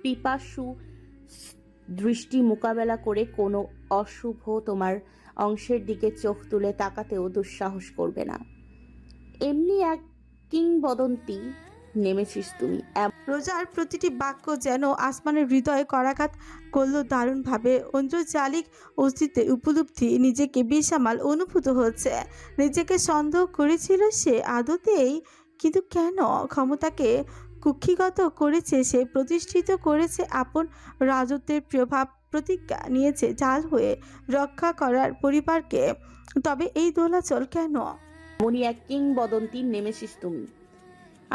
পিপাসু দৃষ্টি মোকাবেলা করে কোনো অশুভ তোমার অংশের দিকে চোখ তুলে তাকাতেও দুঃসাহস করবে না। এমনি এক কিংবদন্তি নেমেছিস তুমি। রোজার প্রতিটি বাক্য যেন আসমানের হৃদয়ে করাঘাত করল দারুণভাবে। ঐন্দ্রজালিক অস্তিত্বের উপলব্ধি, নিজেকে বেসামাল অনুভূত হচ্ছে। নিজেকে সন্দেহ করেছিল সে আদতেই, কিন্তু কেন? ক্ষমতাকে কুক্ষিগত করেছে সে, প্রতিষ্ঠিত করেছে আপন রাজত্বের প্রভাব, প্রতিজ্ঞা নিয়েছে জাল হয়ে রক্ষা করার পরিবারকে। তবে এই দোলাচল কেন? মনি এক কিংবদন্তি নেমেছিস তুমি।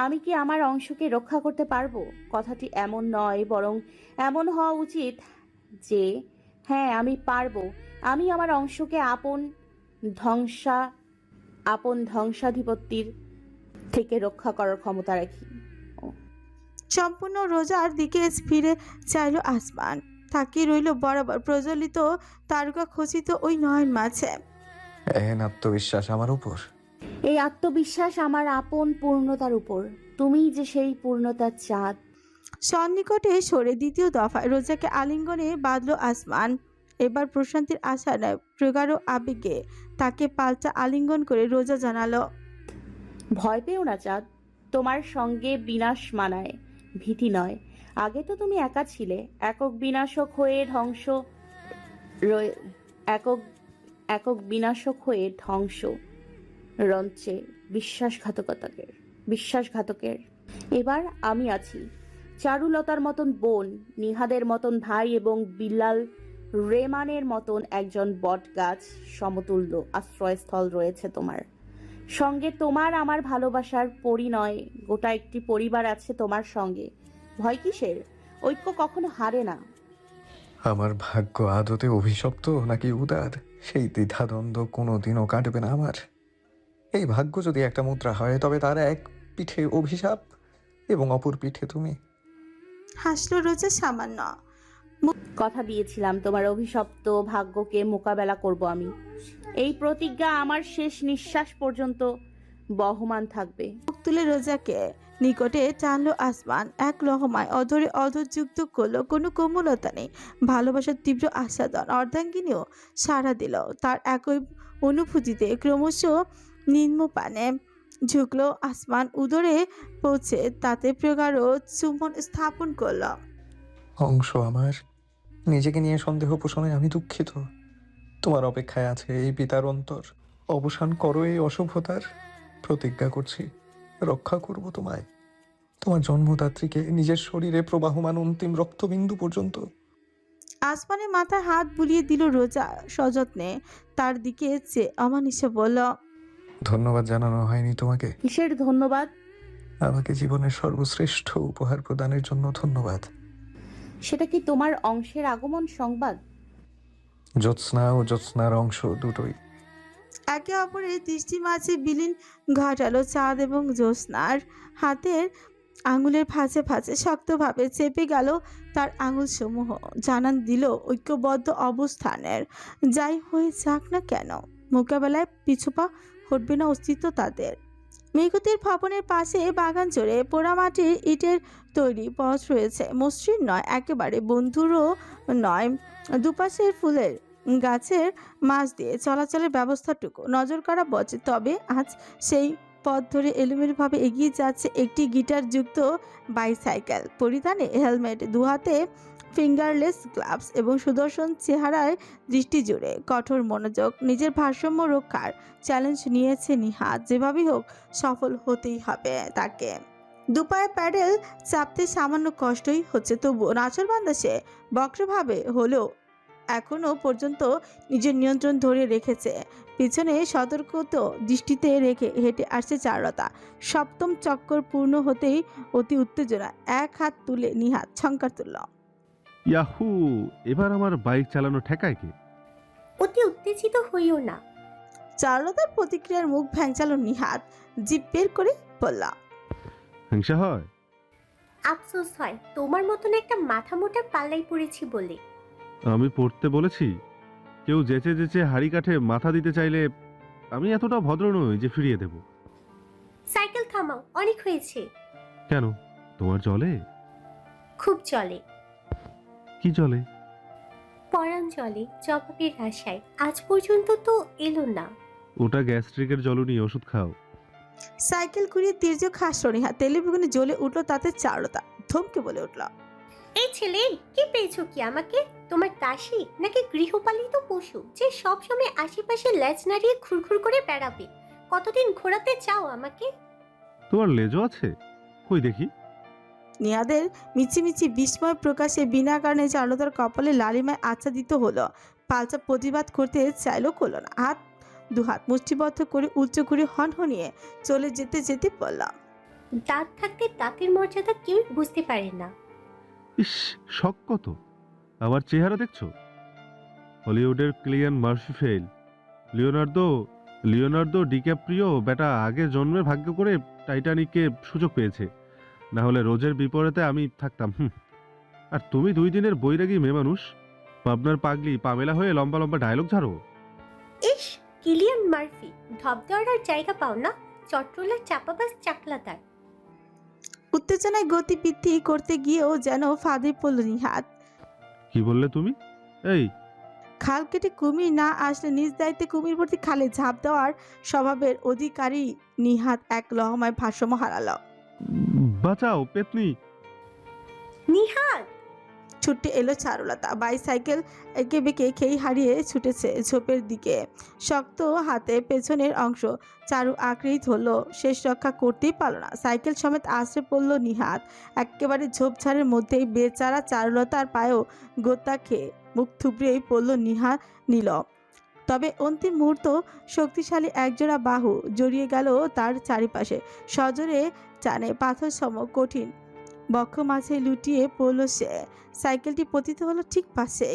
আমি কি আমার অংশকে রক্ষা করতে পারবো? কথাটি এমন নয়, বরং এমন হওয়া উচিত যে হ্যাঁ আমি পারবো। আমি আমার অংশকে আপন ধ্বংসাধিপত্যের থেকে রক্ষা করার ক্ষমতা রাখি। সম্পূর্ণ রোজার দিকে ফিরে চাইল আসমান, তাকিয়ে রইল বরাবর প্রজ্বলিত তারকা খচিত ওই নয়ন মাঝে। এহেন আত্মবিশ্বাস আমার উপর। এই আত্মবিশ্বাস আমার আপন পূর্ণতার উপর। তুমিই যে সেই পূর্ণতার চাঁদ। সন্নিকটে সরে দ্বিতীয় দফায় রোজাকে আলিঙ্গনে বাঁধল আসমান। এবার প্রশান্তির আশা নয়, প্রগাঢ় আবেগে তাকে পাল্টা আলিঙ্গন করে রোজা জানালো, ভয় পেও না চাঁদ, তোমার সঙ্গে বিনাশ মানায়, ভীতি নয়। আগে তো তুমি একা ছিলে, একক বিনাশক হয়ে ধ্বংস রঞ্চে বিশ্বাসঘাতকের। এবার আমি আছি, চারুলতার মতন বোন, নিহাদের মতন ভাই এবং বিল্লাল রেমানের মতন একজন বটগাছ সমতুল্য আশ্রয়স্থল রয়েছে তোমার সঙ্গে। তোমার আমার ভালোবাসার পরিণয় গোটা একটি পরিবার আছে তোমার সঙ্গে। ভয় কিসের? ঐক্য কখনো হারে না। আমার ভাগ্য আদতে অভিশপ্ত নাকি উদার, সেই দ্বিধাদ্বন্দ্ব কোনোদিনও কাটবে না আমার। এই ভাগ্য যদি একটা মুদ্রা হয়, তবে তার এক পিঠে অভিশাপ এবং অপর পিঠে তুমি। হাসলো রোজা সামান্য। কথা দিয়েছিলাম তোমার অভিশপ্ত ভাগ্যকে মোকাবেলা করব আমি। এই প্রতিজ্ঞা আমার শেষ নিঃশ্বাস পর্যন্ত বহমান থাকবে। মুখ তুলে রোজাকে নিকটে টানলো আসমান, এক লহমায় অধরে অধর যুক্ত করলো। কোনো কোমলতা নেই, ভালোবাসার তীব্র আস্বাদন। অর্ধাঙ্গিনীও সাড়া দিল তার একই অনুভূতিতে। ক্রমশ নিম্ন পানে ঝুঁকলো আসমান, উদরে পৌঁছে তাতে প্রগাঢ় চুম্বন স্থাপন করল। অংশ আমার, নিজেকে নিয়ে সন্দেহ পোষণে আমি দুঃখিত। তোমার অপেক্ষায় আছে এই পিতার অন্তর। অবসান করো এই অশুভতার। প্রতিজ্ঞা করছি, রক্ষা করব তোমায়, তোমার জন্মদাত্রীকে, নিজের শরীরে প্রবাহমান অন্তিম রক্তবিন্দু পর্যন্ত। আসমানের মাথায় হাত বুলিয়ে দিল রোজা সযত্নে। তার দিকে চেয়ে অমানিসা বলল, ধন্যবাদ জানানো হয়নি তোমাকে। কিসের ধন্যবাদ? আমাকে জীবনের সর্বশ্রেষ্ঠ উপহার প্রদানের জন্য ধন্যবাদ। সেটা কি তোমার অংশের আগমন সংবাদ? জ্যোৎস্না ও জ্যোৎস্নার অংশ দুটোই। একে অপরের দৃষ্টি মাঝে বিলীন ঘটালো চাঁদ এবং জ্যোৎস্নার। হাতের আঙুলের ভাঁজে ভাঁজে শক্তভাবে চেপে গেল তার আঙুল সমূহ, জানান দিল ঐক্যবদ্ধ অবস্থানের। যাই হয়ে যাক না কেন, মোকাবেলায় পিছুপা হটবে না অস্তিত্ব তাদের। মেঘতির ভবনের পাশে বাগান জুড়ে পোড়ামাটির ইটের তৈরি পথ রয়েছে, মসৃণ নয়, একেবারে বন্ধুরও নয়। দুপাশের ফুলের গাছের মাছ দিয়ে চলাচলের ব্যবস্থাটুকু নজর করা বটে। তবে আজ সেই পথ ধরে এলোমেলোভাবে এগিয়ে যাচ্ছে একটি গিটারযুক্ত বাইসাইকেল, পরিধানে হেলমেট, দুহাতে ফিঙ্গারলেস গ্লাভস এবং সুদর্শন চেহারায় দৃষ্টি জুড়ে কঠোর মনোযোগ। নিজের ভারসাম্য রক্ষার চ্যালেঞ্জ নিয়েছে নিহাত, যেভাবেই হোক সফল হতেই হবে তাকে। দুপায়ে প্যাডেল চাপতে সামান্য কষ্টই হচ্ছে, তবুও নাচরবান্দা সে বক্রভাবে হলেও এখনো পর্যন্ত নিজের নিয়ন্ত্রণ ধরে রেখেছে। পিছনে সতর্কত দৃষ্টিতে রেখে হেঁটে আসছে চারুলতা। সপ্তম চক্কর পূর্ণ হতেই অতি উত্তেজনা এক হাত তুলে নিহাত ছঙ্কার তুলল। ইয়াহু, এবার আমার বাইক চালানো ঠেকায় কে? অতি উত্তেজিত হইও না। চারুলতার প্রতিক্রিয়ার মুখ ভ্যাংচালো নিহাত। জিভ বের করে বলল, হিংসা হয়? আফসোস হয় তোমার মতন একটা মাথা মোটা পাল্লাই পড়েছি বলে। আমি পড়তে বলেছি? কেউ যেচে যেচে হাড়ি কাঠে মাথা দিতে চাইলে আমি এতটা ভদ্র নই যে ফিরিয়ে দেব। সাইকেল থামাও, অনেক হয়েছে। কেন, তোমার জলে? খুব চলে। কি জলে? পরাণ জলে জবাবের আশায়। আজ পর্যন্ত তো এলো না। ওটা গ্যাস্ট্রিকের জলনি, ওষুধ খাও। সাইকেল ঘুরিয়ে তীর্যক হাসল নিহাত। তেলে বেগুনে জ্বলে উঠলো তাতে চারুলতা। ধমকে বলে উঠল, এই ছেলে, কি পেয়েছো কি আমাকে? তোমার দাসী নাকি গৃহপালিত পশু যে সব সময় আশেপাশে লেজ নাড়িয়ে খুরখুর করে বেড়াবে? কতদিন ঘোরাতে চাও আমাকে? তোমার লেজও আছে? কই দেখি। নিহাদের মিছিমিছি বিস্ময় প্রকাশে বিনা কারণে চারুলতার কপালে লালিমায় আচ্ছাদিত হলো। পাল্টা প্রতিবাদ করতে চাইলেও করলো না। দুহাত মুষ্টিবদ্ধ করে উচ্চ করে হনহনিয়ে চলে যেতে যেতে বলল, দাঁত থাকতে দাঁতের মর্যাদা কেউ বুঝতে পারে না। ইস, শখ কত! আমার চেহারা দেখছো? হলিউডের ক্লিয়ান মার্ফি, লিওনার্দো ডিক্যাপ্রিও বেটা আগে জন্মের ভাগ্য করে টাইটানিকে সুযোগ পেয়েছে, না হলে রোজের বিপরীতে আমি থাকতাম। আর তুমি 2 দিনের বৈরাগী মেয়ে মানুষ, পাবনার পাগলি পামেলা হয়ে লম্বা লম্বা ডায়লগ ঝাড়ো। ইস, কিলিয়ান মার্ফি, ধপ দেওয়ার জায়গা পাও না। চট্টলার চাপাবাস চাকলাদার। উত্তেজনায় গতি বৃদ্ধি করতে গিয়েও যেন ফাঁদে পড়ল নিহাত। কি বললে তুমি? এই, খাল কেটে কুমির না আসলে নিজ দায়িত্বে কুমির ভর্তি খালে ঝাঁপ দেওয়ার স্বভাবের অধিকারী নিহাত এক লহমায় ভারসাম্য হারালো। বাঁচাও পেতনি! নিহাত! ছুটে এলো চারুলতা। বাইসাইকেল এঁকে বেঁকে খেই হারিয়ে ছুটেছে ঝোপের দিকে। শক্ত হাতে পেছনের অংশ চারু আঁকড়েই ধরলো, শেষ রক্ষা করতেই পারল না। সাইকেল সমেত আছড়ে পড়ল নিহাত। একেবারে ঝোপঝাড়ের মধ্যেই বেচারা চারুলতার পায়েও গোতা খেয়ে মুখ থুবড়েই পড়ল নিল। তবে অন্তিম মুহূর্ত শক্তিশালী একজোড়া বাহু জড়িয়ে গেল তার চারিপাশে। সজোরে টানে পাথর সম কঠিন বক্ষ মাঝে লুটিয়ে পড়ল সে। সাইকেলটি পতিত হলো ঠিক পাশে।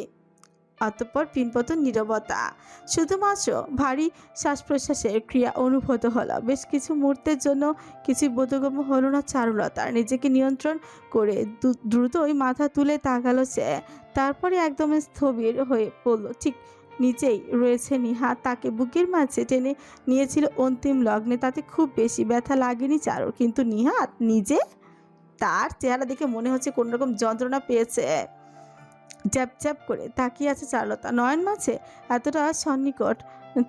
অতঃপর পিনপতন নীরবতা, শুধুমাত্র ভারী শ্বাস প্রশ্বাসের ক্রিয়া অনুভূত হলো। বেশ কিছু মুহূর্তের জন্য কিছু বোধগম্য হলো না চারুলতার। নিজেকে নিয়ন্ত্রণ করে দ্রুতই মাথা তুলে তাকালো সে। তারপরে একদম স্থবির হয়ে পড়ল। ঠিক নিচেই রয়েছে নিহাত। তাকে বুকের মাঝে টেনে নিয়েছিল অন্তিম লগ্নে। তাতে খুব বেশি ব্যথা লাগেনি চারুর, কিন্তু নিহাত নিজে, তার চেহারা দেখে মনে হচ্ছে কোন রকম যন্ত্রণা পেয়েছে। চ্যাপ চ্যাপ করে তাকিয়ে আছে চারুলতা নয়ন মাঝে। এতটা সন্নিকট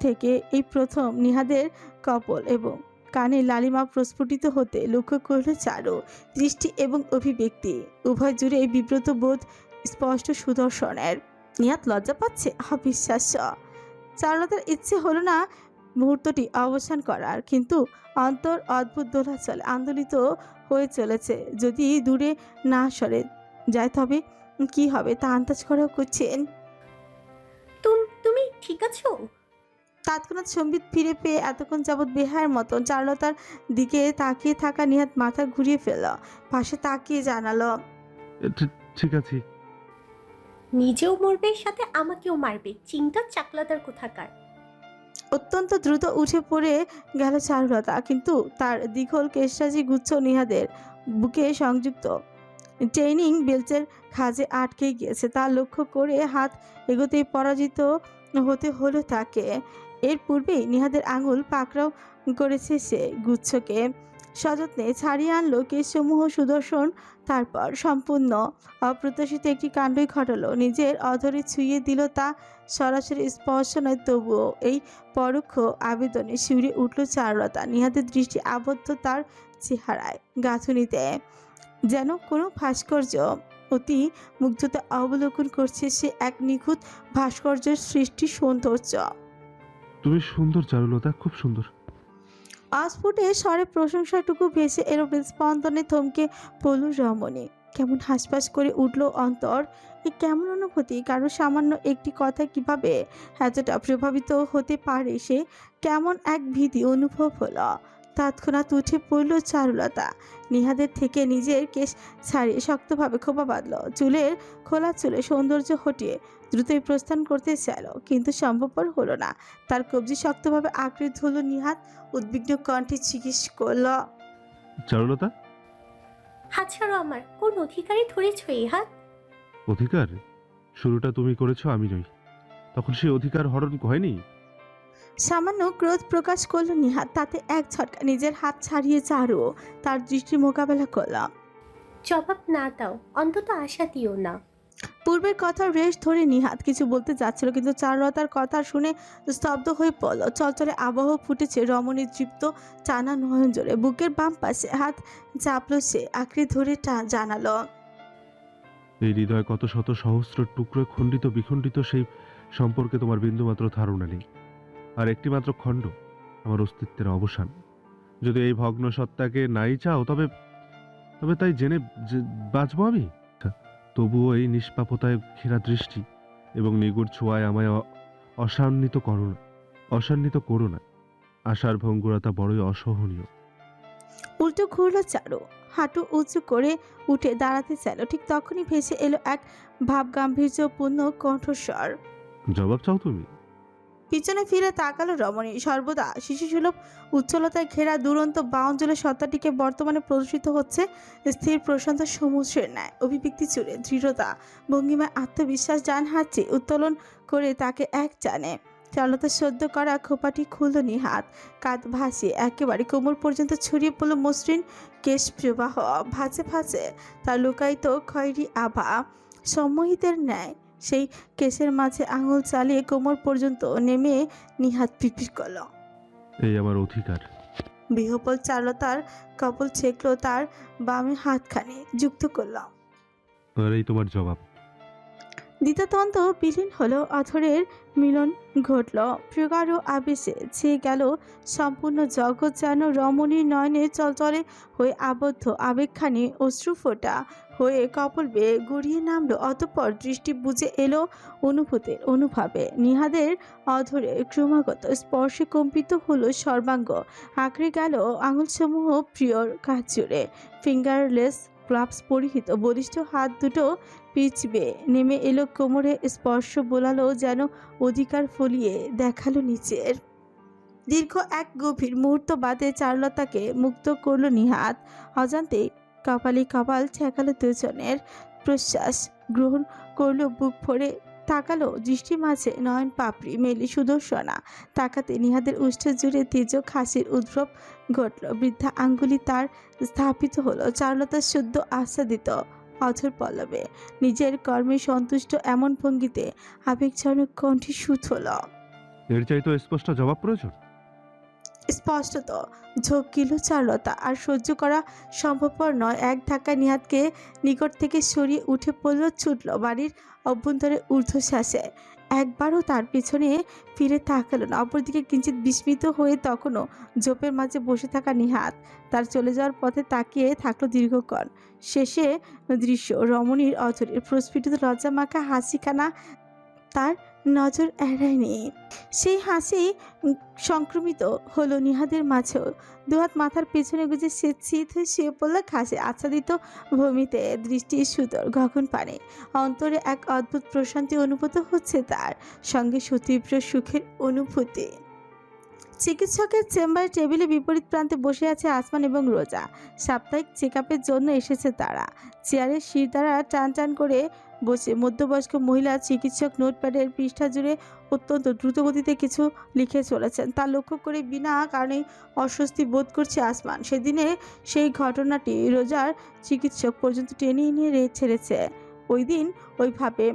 থেকে এই প্রথম নিহাদের কপল এবং কানে লালিমা প্রস্ফুটিত হতে লক্ষ্য করল চারু। দৃষ্টি এবং অভিব্যক্তি উভয় জুড়ে বিব্রত বোধ স্পষ্ট সুদর্শনের। নিহাত লজ্জা পাচ্ছে, অবিশ্বাস্য। চারুলতার ইচ্ছে হলো না মুহূর্তটি অবসান করার, কিন্তু অন্তর অদ্ভুত দোলাচলে আন্দোলিত হয়ে চলেছে। যদি দূরে না সরে যায় তবে কি হবে তা আন্দাজ করাও করছেন। তুমি ঠিক আছো? তৎক্ষণাৎ সম্বিত ফিরে পেয়ে এতক্ষণ যাবৎ বেহায়ের মতন চারুলতার দিকে তাকিয়ে থাকা নিহাত মাথা ঘুরিয়ে ফেলল। পাশে তাকিয়ে জানালো, ঠিক আছি। নিজেও মরবে, সাথে আমাকেও মারবে, চিন্তা চাকলাদার কোথাকার। অত্যন্ত দ্রুত উঠে পড়ে গেল চারুলতা, কিন্তু তার দীঘল কেশরাজি গুচ্ছ নিহাদের বুকে সংযুক্ত ট্রেনিং বেল্টের খাঁজে আটকে গিয়েছে। তা লক্ষ্য করে হাত এগোতেই পরাজিত হতে হলো তাকে। এর পূর্বেই নিহাদের আঙুল পাকড়াও করেছে সে গুচ্ছকে। সযত্নে ছাড়িয়ে আনলো কেশসমূহ সুদর্শন। তারপর সম্পূর্ণ অপ্রত্যাশিত একটি কাণ্ডই ঘটালো। নিজের অধরে ছুঁয়ে দিল তা সরাসরি স্পর্শ নয়, তবুও এই পরোক্ষ আবেদনে শিউরে উঠল চারুলতা। নিহাদের দৃষ্টি আবদ্ধ তার চেহারায়, গাঁথুনিতে যেন কোনো ভাস্কর্য। অতি মুগ্ধতা অবলোকন করছে সে, এক নিখুঁত ভাস্কর্যের সৃষ্টি সৌন্দর্য। তুমি সুন্দর চারুলতা, খুব সুন্দর। অস্ফুটে স্বরে প্রশংসাটুকু ভেসে এলো। স্পন্দনে থমকে পড়ল রমণী। কেমন হাসপাস করে উঠল অন্তর। এ কেমন অনুভূতি? কারো সামান্য একটি কথা কিভাবে এতটা প্রভাবিত হতে পারে, সে কেমন এক ভীতি অনুভব হলো। তৎক্ষণাৎ উঠে পড়ল চারুলতা। নিহাদের থেকে নিজের কেশ ছাড়িয়ে শক্তভাবে খোপা বাঁধল। খোলা চুলে সৌন্দর্য হটিয়ে দ্রুতই প্রস্থান করতে চাইল, কিন্তু সম্ভবপর হলো না। তার কবজি শক্তভাবে আঁকড়ে ধরল নিহাদ। উদ্বিগ্ন কণ্ঠে জিজ্ঞেস করল, চারুলতা, হাত ছাড়ো আমার। কোন অধিকারী ধরেছ এই হাত? অধিকার? শুরুটা তুমি করেছো, আমি নই। তখন সেই অধিকার হরণ হয়নি? সামান্য ক্রোধ প্রকাশ করল নিহাদ। তাতে এক ঝটকা নিজের হাত ছাড়িয়ে চারু তার দৃষ্টি মোকাবেলা করল। জবাব না দাও, অন্তত আশা দিও না। পূর্বের কথার রেশ ধরে নিহাদ কিছু বলতে যাচ্ছিল, কিন্তু চারুলতার কথা শুনে স্তব্ধ হয়ে পড়ল। চলচলে আবহ ফুটেছে রমণীর তৃপ্ত টানা নয়ন জোরে। বুকের বাম পাশে হাত চাপলো সে, আঁকড়ে ধরে জানালো, এই হৃদয় কত শত সহস্র টুকরো খণ্ডিত বিখণ্ডিত, সেই সম্পর্কে তোমার বিন্দুমাত্র ধারণা নেই। আর একটিমাত্র খণ্ড আমার অস্তিত্বের অবসান। যদি এই ভগ্ন সত্তাকে নাই চাও, তবে তবে তাই জেনে বাঁচবো আমি। তবুও এই নিষ্পাপতায় ঘেরা দৃষ্টি এবং নিগুড় ছোঁয়ায় আমায় অসান্বিত করো না। আশার ভঙ্গুরতা বড়ই অসহনীয়। উল্টো ঘুরল চারু। হাঁটু উঁচু করে উঠে দাঁড়াতে চাইল। ঠিক তখনই ভেসে এলো এক ভাবগাম্ভীর্যপূর্ণ কণ্ঠস্বর। জবাব চাও তুমি? পিছনে ফিরে তাকালো রমণী। সর্বদা শিশুসুলভ উচ্ছলতায় ঘেরা দুরন্ত বাউঞ্জলের সত্তাটিকে বর্তমানে প্রদর্শিত হচ্ছে স্থির প্রশান্ত সমুদ্রের ন্যায়। অভিব্যক্তি জুড়ে দৃঢ়তা, ভঙ্গিমায় আত্মবিশ্বাস, ডান হাতটি উত্তোলন করে তাকে এক টানে চারুলতা সদ্য করা খোপাটি খুলল নিহাত। কাঁধ ভাসিয়ে একেবারে কোমর পর্যন্ত ছড়িয়ে পড়ল মসৃণ কেশ প্রবাহ। ভাঁজে ভাঁজে তার লুকায়িত খয়েরি আভা সম্মোহিতের ন্যায়। সেই কেশের মাঝে আঙুল চালিয়ে কোমর পর্যন্ত নেমে নিহাত পিপির করল। এই আমার অধিকার। বিহ্বল চারুলতার কপাল ছেকল, তার বামে হাতখানি যুক্ত করল। আর এই তোমার জবাব। দ্বিতীয়তন্ত বিলীন হলো, অথরের মিলন ঘটল। প্রগাঢ় আবেশে ছেয়ে গেল সম্পূর্ণ জগৎ, যেন রমণীর নয়নে চলচলে হয়ে আবদ্ধ আবেগখানি অশ্রুফোঁটা হয়ে কপল বেয়ে গড়িয়ে নামলো। অতঃপর দৃষ্টি বুঝে এলো অনুভূতির অনুভবে। নিহাদের অধরে ক্রমাগত স্পর্শে কম্পিত হলো সর্বাঙ্গ। আঁকড়ে গেল আঙুলসমূহ প্রিয়র কাজ জুড়ে। ফিঙ্গারলেস গ্লাভস পরিহিত বলিষ্ঠ হাত দুটো পিছবে নেমে এলো কোমরে। স্পর্শ বোলালো, যেন অধিকার ফলিয়ে দেখালো নিচের। দীর্ঘ এক গভীর মুহূর্ত বাদে চারুলতাকে মুক্ত করলো নিহাত। অজান্তে কপালে কপাল ঠেকালো দুজনের। প্রশ্বাস গ্রহণ করলো বুক ভরে। তাকালো দৃষ্টি মাঝে নয়ন পাপড়ি মেলি সুদর্শনা। তাকাতে নিহাদের উষ্ঠ জুড়ে তেজক হাসির উদ্ভব ঘটল। বৃদ্ধা আঙ্গুলি তার স্থাপিত হলো চারুলতার শুদ্ধ আস্বাদিত অঝর পল্লবে। নিজের কর্মে সন্তুষ্ট এমন ভঙ্গিতে আবেগজনক কণ্ঠে সুত হলো, এর চাইতো স্পষ্ট জবাব প্রয়োজন। স্পষ্টত ঝোঁক গেল চারুলতা। আর সহ্য করা সম্ভবপর নয়। এক ধাক্কায় নিহাতকে নিকট থেকে সরিয়ে উঠে পড়ল, ছুটল বাড়ির অভ্যন্তরে ঊর্ধ্বশ্বাসে। একবারও তার পিছনে ফিরে তাকালো না। অপরদিকে কিঞ্চিত বিস্মিত হয়ে তখনও ঝোপের মাঝে বসে থাকা নিহাত তার চলে যাওয়ার পথে তাকিয়ে থাকলো দীর্ঘক্ষণ। শেষে দৃশ্য রমণীর অধরের প্রস্ফুটিত লজ্জামাখা হাসিখানা তার নজর এড়ায়নি। সেই হাসি সংক্রমিত হলো নিহাদের মাঝেও। দুহাত মাথার পেছনে গুজে সে চিত হয়ে শুয়ে পড়ল ঘাসে আচ্ছাদিত ভূমিতে। দৃষ্টি সুদূর গগন পানে। অন্তরে এক অদ্ভুত প্রশান্তি অনুভূত হচ্ছে, তার সঙ্গে সুতীব্র সুখের অনুভূতি। চিকিৎসকের চেম্বারে টেবিলে বিপরীত প্রান্তে বসে আছে আসমান এবং রোজা। সাপ্তাহিক চেক আপের জন্য এসেছে তারা। চেয়ারের শির দ্বারা টান টান করে বসে মধ্যবয়স্ক মহিলা চিকিৎসক নোটপ্যাডের পৃষ্ঠা জুড়ে অত্যন্ত দ্রুতগতিতে কিছু লিখে চলেছেন। তা লক্ষ্য করে বিনা কারণে অস্বস্তি বোধ করছে আসমান। সেদিনে সেই ঘটনাটি রোজার চিকিৎসক পর্যন্ত টেনে এনে ছেড়েছে। ওই দিন ওইভাবে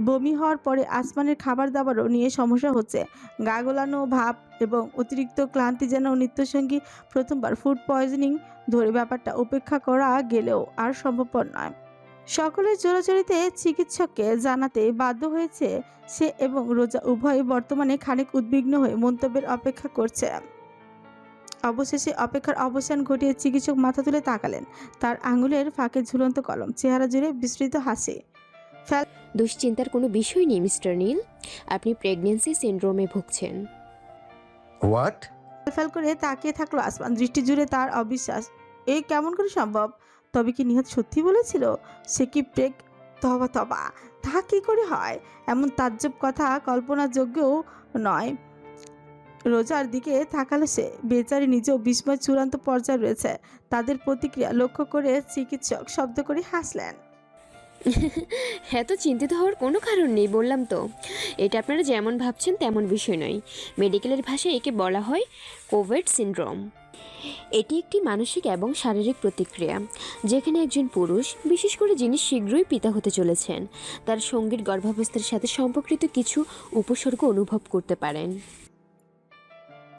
বমি হওয়ার পরে আসমানের খাবার দাবারও নিয়ে সমস্যা হচ্ছে। গা গোলানো ভাব এবং অতিরিক্ত ক্লান্তি যেন নিত্যসঙ্গী। প্রথমবার ফুড পয়জনিং ধরে ব্যাপারটা উপেক্ষা করা গেলেও আর সম্ভবপর নয়। সকলের জোরাজোরিতে চিকিৎসককে জানাতে বাধ্য হয়েছে সে এবং রোজা উভয় বর্তমানে খানিক উদ্বিগ্ন হয়ে মন্তব্যের অপেক্ষা করছে। অবশেষে অপেক্ষার অবসান ঘটিয়ে চিকিৎসক মাথা তুলে তাকালেন। তার আঙুলের ফাঁকে ঝুলন্ত কলম, চেহারা জুড়ে বিস্তৃত হাসি। দুশ্চিন্তার কোনো বিষয় নেই মিস্টার নীল, আপনি প্রেগন্যান্সি সিনড্রোমে ভুগছেন। হোয়াট? ফেল করে তাকিয়ে থাকলো আসমান, দৃষ্টি জুড়ে তার অবিশ্বাস। এ কেমন করে সম্ভব? তবে কি নিহাত সত্যি বলেছিল? সে কি তবা তবা, তা কি করে হয়? এমন তাজ্জব কথা কল্পনাযোগ্যও নয়। রোজার দিকে তাকালো সে, বেচারি নিজেও বিস্ময় চূড়ান্ত পর্যায়ে রয়েছে। তাদের প্রতিক্রিয়া লক্ষ্য করে চিকিৎসক শব্দ করে হাসলেন। এত চিন্তিত হওয়ার কোনো কারণ নেই, বললাম তো। এটা আপনারা যেমন ভাবছেন তেমন বিষয় নয়। মেডিকেলের ভাষায় একে বলা হয় কোভিড সিনড্রোম। এটি একটি মানসিক এবং শারীরিক প্রতিক্রিয়া, যেখানে একজন পুরুষ, বিশেষ করে যিনি শীঘ্রই পিতা হতে চলেছেন, তার সঙ্গীর গর্ভাবস্থার সাথে সম্পর্কিত কিছু উপসর্গ অনুভব করতে পারেন।